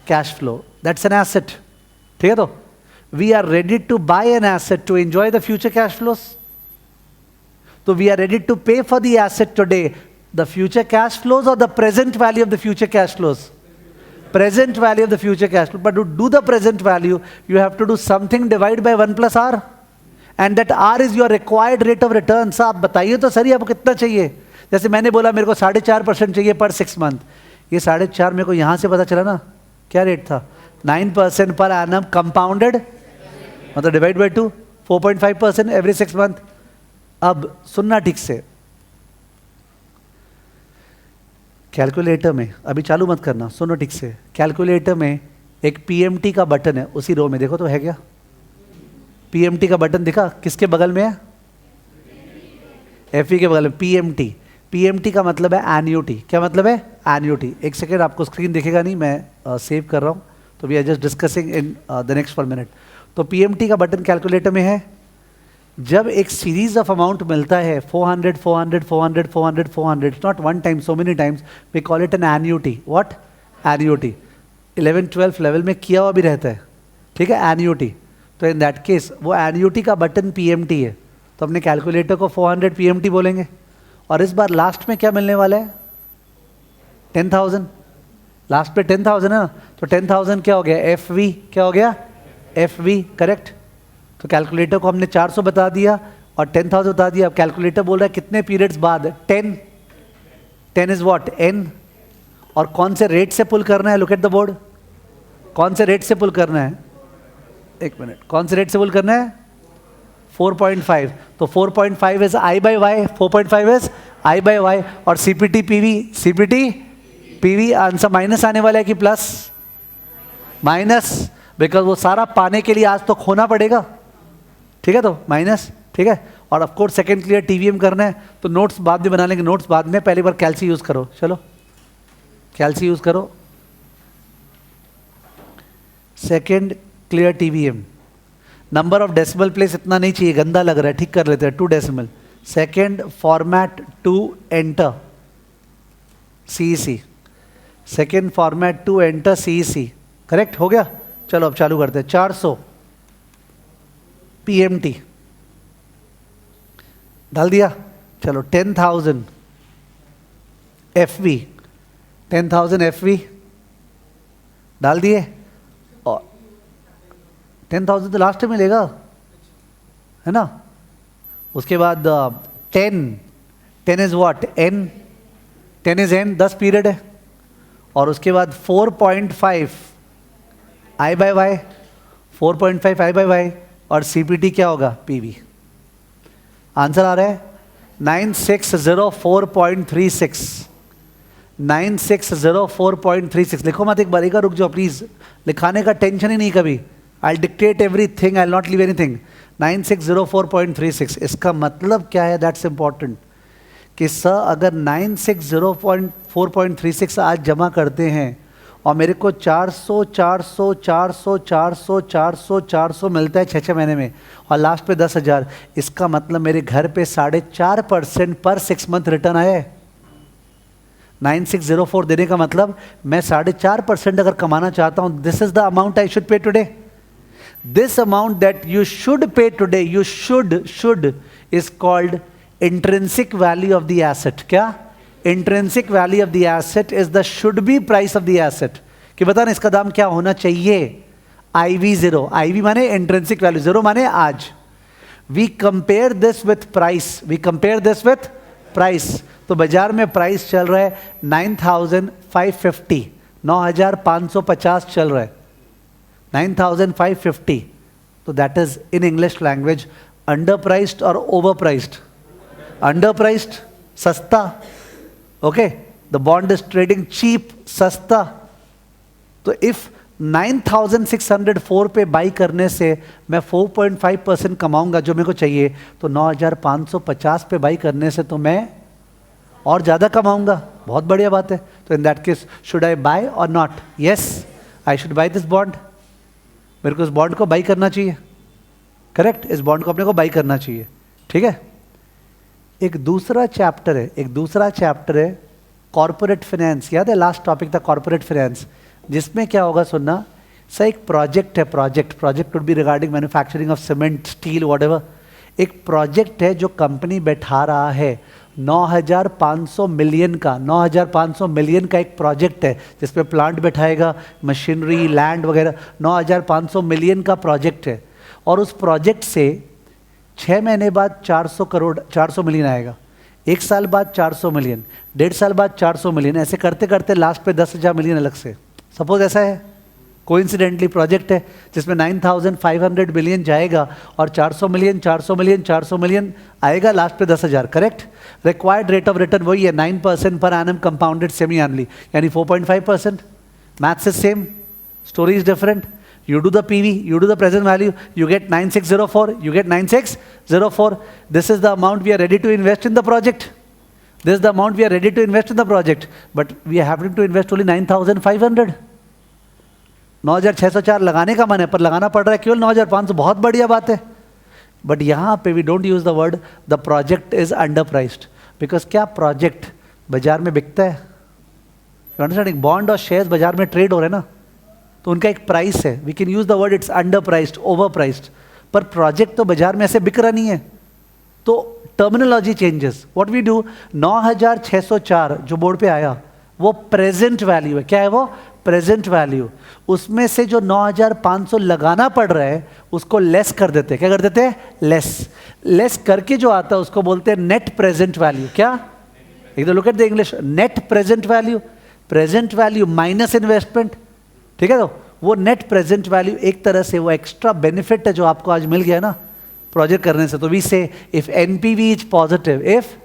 cash flow, that's an asset, ठीक है। तो we are ready to buy an asset to enjoy the future cash flows, so we are ready to pay for the asset today, the future cash flows or the present value of the future cash flows? Present value of the future cash flow, but to do the present value you have to do something divided by 1 plus r, and that r is your required rate of return। साहब बताइए तो सही आपको कितना चाहिए? जैसे मैंने बोला मेरे को 4.5% चाहिए पर 6 मंथ, ये 4.5 मेरे को यहाँ से पता चला ना क्या रेट था, 9% पर एनम कंपाउंडेड, मतलब डिवाइड बाई 2, 4.5% एवरी 6 मंथ। अब सुनना ठीक से, कैलकुलेटर में, अभी चालू मत करना, सुनो ठीक से। कैलकुलेटर में एक PMT का बटन है, उसी रो में देखो तो है क्या? PMT का बटन दिखा? किसके बगल में है? FE के बगल में PMT। PMT का मतलब है एन्यूटी। क्या मतलब है? एन्यूटी। एक सेकेंड, आपको स्क्रीन दिखेगा नहीं, मैं सेव कर रहा हूँ, तो we are just discussing in the next 1 minute. तो PMT का बटन कैलकुलेटर में है। जब एक सीरीज ऑफ अमाउंट मिलता है 400 400 400 400 400, not one time, so many times, we call it an annuity. What? Annuity. 11-12 level में किया हुआ भी रहता है, ठीक है, एन्यूटी। तो इन दैट केस वो एन्यूटी का बटन PMT है, तो अपने कैलकुलेटर को 400 PMT बोलेंगे। और इस बार लास्ट में क्या मिलने वाला है? 10,000। लास्ट पे 10,000 है ना, तो 10,000 क्या हो गया? FV। क्या हो गया? FV, correct. तो कैलकुलेटर को हमने 400 बता दिया और 10,000 बता दिया। अब कैलकुलेटर बोल रहा है कितने पीरियड्स बाद? 10। 10 इज व्हाट? N। और कौन से रेट से पुल करना है? Look at the board. कौन से रेट से पुल करना है? एक मिनट, कौन से रेट से पुल करना है? 4.5। तो 4.5 is I by Y, 4.5 is I by Y। और CPT PV आंसर माइनस आने वाला है कि प्लस? माइनस, बिकॉज वो सारा पाने के लिए आज तो खोना पड़ेगा, ठीक है, तो माइनस, ठीक है। और of course second clear TVM करना है, तो नोट्स बाद में बना लेंगे, नोट्स बाद में, पहली बार कैल्सी यूज करो। चलो कैल्सी यूज करो। Second clear TVM, number of decimal place इतना नहीं चाहिए, गंदा लग रहा है, ठीक कर लेते हैं, 2 decimal. Second format to enter CEC, second format to enter CEC, correct हो गया। चलो अब चालू करते हैं। 400 PMT डाल दिया, चलो 10,000 FV, 10,000 FV डाल दिए। 10,000 तो लास्ट में मिलेगा, है ना। उसके बाद 10 is what, n, 10 is n, 10 period है। और उसके बाद 4.5 i by Y, 4.5 i by Y, और CPT क्या होगा, PV। आंसर आ रहा है 9604.36, 9604.36। लिखो मत, एक बार एक बार रुक जाओ प्लीज, लिखाने का टेंशन ही नहीं कभी। I dictate everything, I not leave anything. 9604.36, इसका मतलब क्या है, दैट्स इंपॉर्टेंट। कि सर अगर 9604.36 आज जमा करते हैं और मेरे को 400 400 400 400 400 400 मिलता है 6 महीने में, और लास्ट पे 10,000, इसका मतलब मेरे घर पे 4.5% पर 6 मंथ रिटर्न आया है। 9604 देने का मतलब मैं 4.5% अगर कमाना चाहता हूं, this is the amount I should pay today. This amount that you should pay today, you should is called intrinsic value of the asset। क्या? intrinsic value of the asset is the should be price of the asset। कि बता ना इसका दाम क्या होना चाहिए, IV0, IV माने intrinsic value, 0 माने आज। we compare this with price, we compare this with price। तो बाजार में प्राइस चल रहा है 9,550, 9,550 चल रहा है, 9,550। तो that is in English language under priced और ओवर प्राइस्ड। अंडर प्राइस्ड, सस्ता, okay, the bond is trading cheap, सस्ता। तो इफ 9,604 पे बाई करने से मैं 4.5% कमाऊंगा जो मेरे को चाहिए, तो 9,550 पे बाई करने से तो मैं और ज़्यादा कमाऊंगा। बहुत बढ़िया बात है। तो in that case should I buy और not? Yes, I should buy this bond. मेरे को इस बॉन्ड को बाई करना चाहिए, करेक्ट, इस बॉन्ड को अपने को बाई करना चाहिए, ठीक है। एक दूसरा चैप्टर है कॉर्पोरेट फाइनेंस। याद है लास्ट टॉपिक था कॉर्पोरेट फाइनेंस, जिसमें क्या होगा सुनना। सर एक प्रोजेक्ट है, project would be regarding manufacturing of cement, steel, whatever. एक प्रोजेक्ट है जो कंपनी बैठा रहा है 9,500 मिलियन का, 9,500 मिलियन का एक प्रोजेक्ट है जिसपे प्लांट बैठाएगा, मशीनरी, लैंड वगैरह। 9,500 मिलियन का प्रोजेक्ट है, और उस प्रोजेक्ट से 6 महीने बाद 400 मिलियन आएगा, 1 साल बाद 400 मिलियन, 1.5 साल बाद 400 मिलियन, ऐसे करते करते लास्ट पे 10,000 मिलियन अलग से। सपोज ऐसा है, कोइंसिडेंटली प्रोजेक्ट है जिसमें 9,500 मिलियन जाएगा और 400 मिलियन 400 मिलियन 400 मिलियन आएगा, लास्ट पे 10,000, correct. Required rate of return वही है 9% per annum compounded semi annually, यानी 4.5%। Maths is same, story is different. You do the PV, you do the present value, you get 9604, you get 9604. This is the amount we are ready to invest in the project. This is the amount we are ready to invest in the project. But we are having to invest only 9,500. 9,604 लगाने का मन है, पर लगाना पड़ रहा है केवल 9,500, बहुत बढ़िया बात है। बट यहाँ पे we don't use the word the project is underpriced, because क्या प्रोजेक्ट बाजार में बिकता है? You understand? बॉन्ड और शेयर्स बाजार में ट्रेड हो रहे हैं ना, तो उनका एक प्राइस है। We can use the word it's under priced, over priced, पर प्रोजेक्ट तो बाजार में ऐसे बिक रहा नहीं है। तो terminology changes. What we do, 9,604 जो बोर्ड पे आया वो प्रेजेंट वैल्यू है। क्या है वो? Present value. उसमें से जो 9,500 लगाना पड़ रहा है उसको लेस कर देते हैं। क्या कर देते हैं? लेस करके जो आता है उसको बोलते हैं नेट प्रेजेंट वैल्यू। क्या? एक तो look at the English, net present value, present value minus investment, ठीक है। तो वो नेट प्रेजेंट वैल्यू एक तरह से वो एक्स्ट्रा बेनिफिट है जो आपको आज मिल गया ना प्रोजेक्ट करने से। तो we say if NPV is positive, if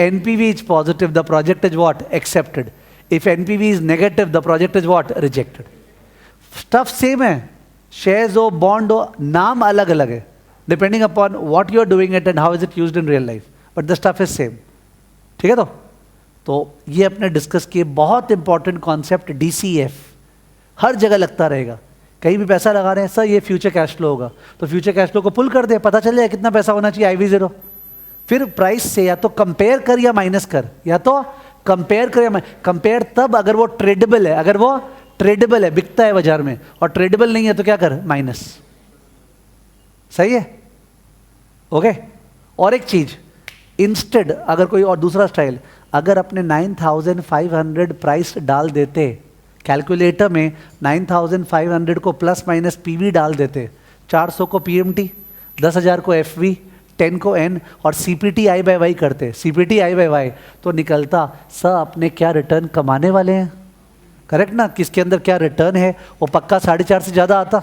NPV is positive the project is what? Accepted. If NPV is negative the project is what? Rejected. Stuff same है, शेयर्स हो, बॉन्ड हो, नाम अलग अलग है depending upon what you are doing it and how is it used in real life, but the stuff is same, ठीक है। तो ये अपने डिस्कस किए बहुत इंपॉर्टेंट कॉन्सेप्ट। DCF हर जगह लगता रहेगा। कहीं भी पैसा लगा रहे हैं, सर ये फ्यूचर कैश फ्लो होगा, तो फ्यूचर कैश फ्लो को पुल कर दे, पता चल जाए कितना पैसा होना चाहिए IV0। फिर प्राइस से या तो कंपेयर कर या माइनस कर, या तो कंपेयर कर या कंपेयर तब अगर वो ट्रेडेबल है, अगर वो ट्रेडेबल है, बिकता है बाजार में, और ट्रेडेबल नहीं है तो क्या कर? माइनस। सही है, ओके। और एक चीज, इंस्टेड अगर कोई और दूसरा स्टाइल, अगर अपने 9,500 प्राइस डाल देते कैलकुलेटर में, 9,500 को प्लस माइनस PV डाल देते, 400 को PMT, 10,000 को FV, 10 को N और CPT I by Y करते, CPT I by Y, तो निकलता सर अपने क्या रिटर्न कमाने वाले हैं, करेक्ट ना, किसके अंदर क्या रिटर्न है, वो पक्का 4.5 से ज़्यादा आता,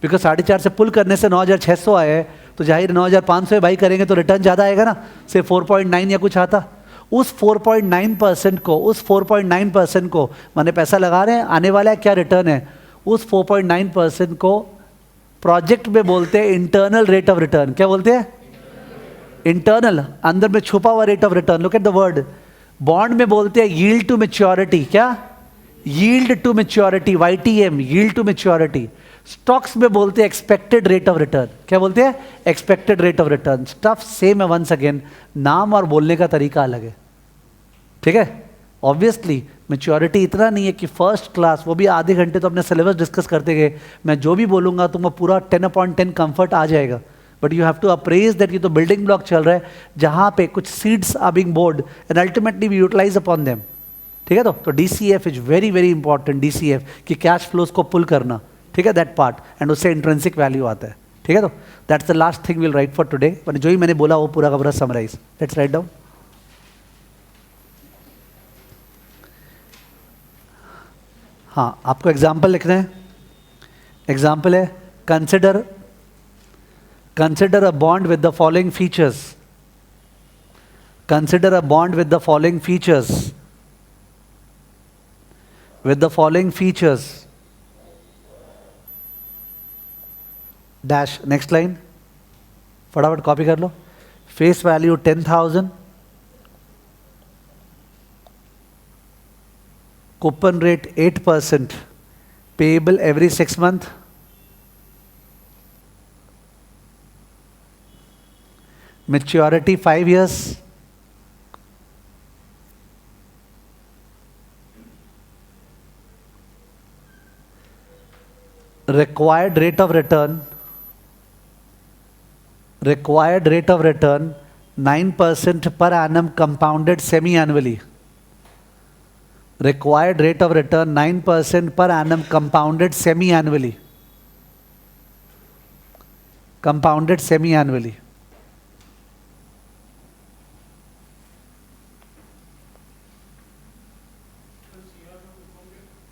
बिकॉज 4.5 से पुल करने से 9,600 आए हैं, तो जाहिर 9,500 बाई करेंगे तो रिटर्न ज़्यादा आएगा ना, से 4.9 या कुछ आता। उस 4.9% को, उस 4.9% को मैंने पैसा लगा रहे हैं, आने वाला है क्या रिटर्न है, उस 4.9% को प्रोजेक्ट में बोलते हैं इंटरनल रेट ऑफ रिटर्न। क्या बोलते हैं? इंटरनल, अंदर में छुपा हुआ rate of return. Look at the word. Bond में बोलते हैं यील्ड टू मैच्योरिटी। क्या? Yield to maturity, YTM, yield to maturity. Stocks में बोलते हैं एक्सपेक्टेड रेट ऑफ रिटर्न। क्या बोलते हैं? Expected rate of return. Stuff same है, वंस अगेन, नाम और बोलने का तरीका अलग है, ठीक है। ऑब्वियसली मैच्योरिटी इतना नहीं है कि फर्स्ट क्लास, वो भी आधे घंटे तो अपने सिलेबस डिस्कस करते गए, मैं जो भी बोलूंगा तुमको पूरा 10/10 कंफर्ट आ जाएगा, but you have to appraise that ये तो बिल्डिंग ब्लॉक चल रहा है जहां पे कुछ seeds are being bored and ultimately we utilize upon them, ठीक है। तो DCF is very very important, DCF कि कैश फ्लोज को पुल करना, ठीक है, दैट पार्ट, एंड उससे इंट्रिंसिक वैल्यू आता है, ठीक है। तो that's the last thing will write for today. जो ही मैंने बोला वो पूरा का पूरा समराइज, लेट्स राइट डाउन। हाँ, आपको एग्जाम्पल लिखना है। एग्जाम्पल है consider a bond with the following features. Consider a bond with the following features, with the following features dash, next line, फटाफट कॉपी कर लो। Face value 10,000, coupon rate 8%, payable every 6 month, maturity 5 years, required rate of return 9% per annum compounded semi-annually. Required rate of return 9% per annum compounded semi-annually. Compounded semi-annually.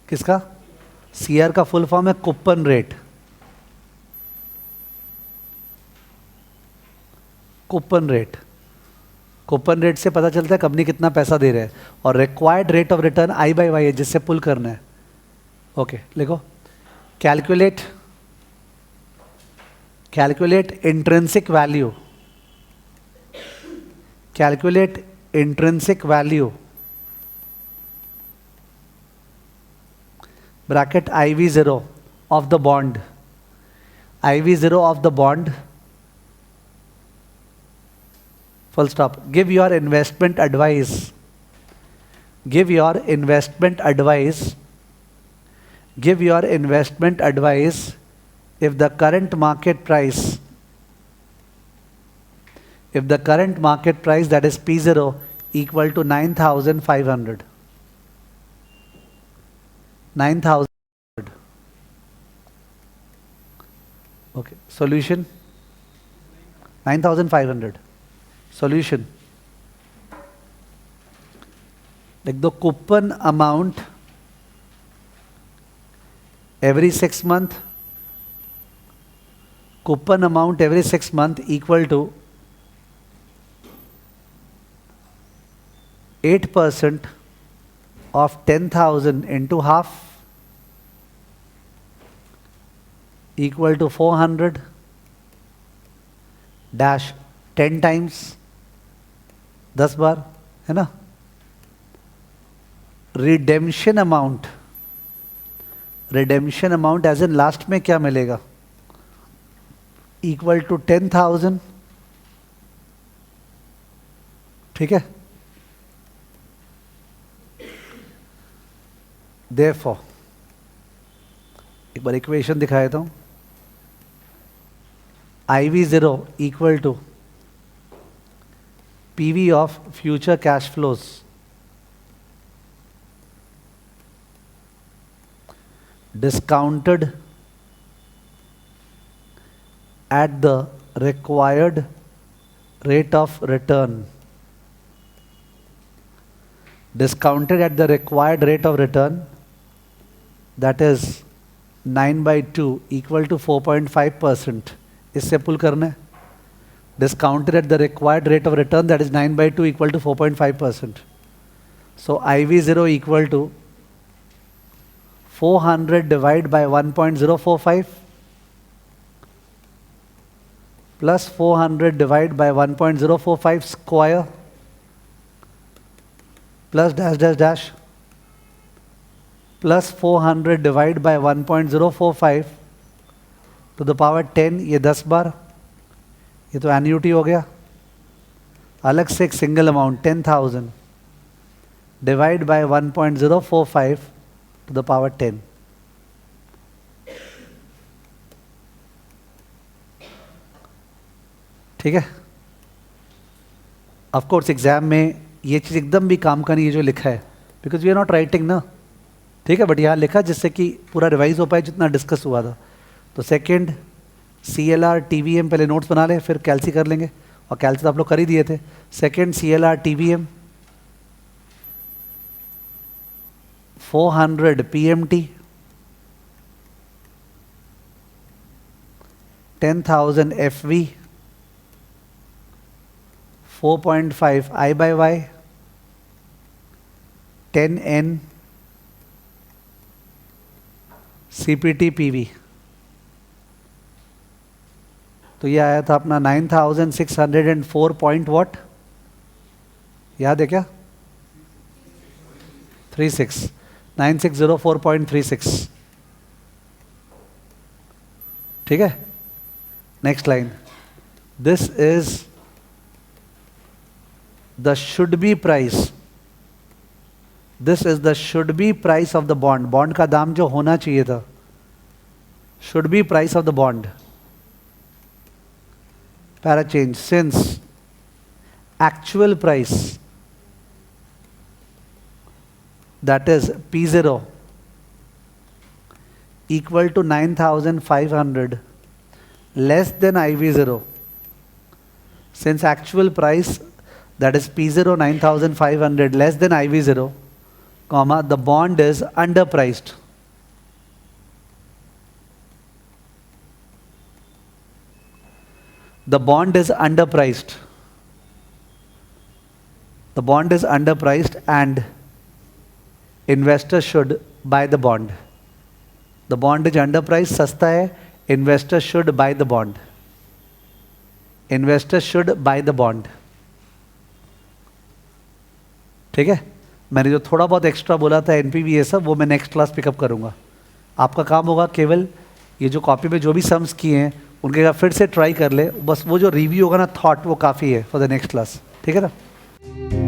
किसका? CR का full form है coupon rate. Coupon rate, coupon rate से पता चलता है company कितना पैसा दे रहे हैं, और required rate of return I by Y है जिससे पुल करना है। ओके, लिखो calculate intrinsic value, calculate intrinsic value bracket IV0 of the bond, IV0 of the bond, full stop. Give your investment advice, give your investment advice, give your investment advice if the current market price, if the current market price, that is P0, equal to 9,500. 9,000. Okay, solution 9,500. Solution, like the coupon amount every 6 month, coupon amount every 6 month equal to 8% of 10,000 into half equal to 400 dash 10 times, 10 बार, है ना। Redemption amount as in last में क्या मिलेगा, equal to 10,000, ठीक है। Therefore, एक बार equation दिखा देता हूं। IV0 equal to PV of future cash flows discounted at the required rate of return, discounted at the required rate of return, that is 9/2 equal to 4.5%. इससे पुल करना है. Discounted at the required rate of return, that is 9/2 equal to 4.5%. So IV0 equal to 400 divided by 1.045 plus 400 divided by 1.045 square plus dash dash dash plus 400 divided by 1.045 to the power 10. ये 10 बार, ये तो annuity हो गया. अलग से एक single amount 10,000 divide by 1.045 to the power 10. ठीक है. ऑफ कोर्स एग्जाम में ये चीज़ एकदम भी काम का नहीं है जो लिखा है, because we are not writing ना. ठीक है, बट यहाँ लिखा जिससे कि पूरा रिवाइज हो पाए जितना डिस्कस हुआ था. तो सेकंड CLR TVM पहले नोट्स बना लें, फिर कैल्सी कर लेंगे, और कैल्सी तो आप लोग कर ही दिए थे. Second CLR TVM 400 PMT 10,000 FV 4.5 I/Y 10N CPT PV. तो ये आया था अपना 9,604 पॉइंट वॉट, याद है क्या? 36 9604.36. ठीक है. Next line, this is the should be price. This is the should be price of the bond. Bond का दाम जो होना चाहिए था, should be price of the bond. Para change, since actual price, that is P0 equal to 9,500 less than IV0. Since actual price, that is P0 9,500 less than IV0, comma, the bond is underpriced. The bond is underpriced. The bond is underpriced and investors should buy the bond. The bond is underpriced, सस्ता है, investors should buy the bond. Investors should buy the bond. ठीक है. मैंने जो थोड़ा बहुत extra बोला था NPV ये सब, वो मैं नेक्स्ट क्लास पिकअप करूँगा. आपका काम होगा केवल ये जो कॉपी में जो भी सम्स किए हैं उनके फिर से ट्राई कर ले. बस वो जो रिव्यू होगा ना, थॉट, वो काफ़ी है फॉर द नेक्स्ट क्लास. ठीक है ना.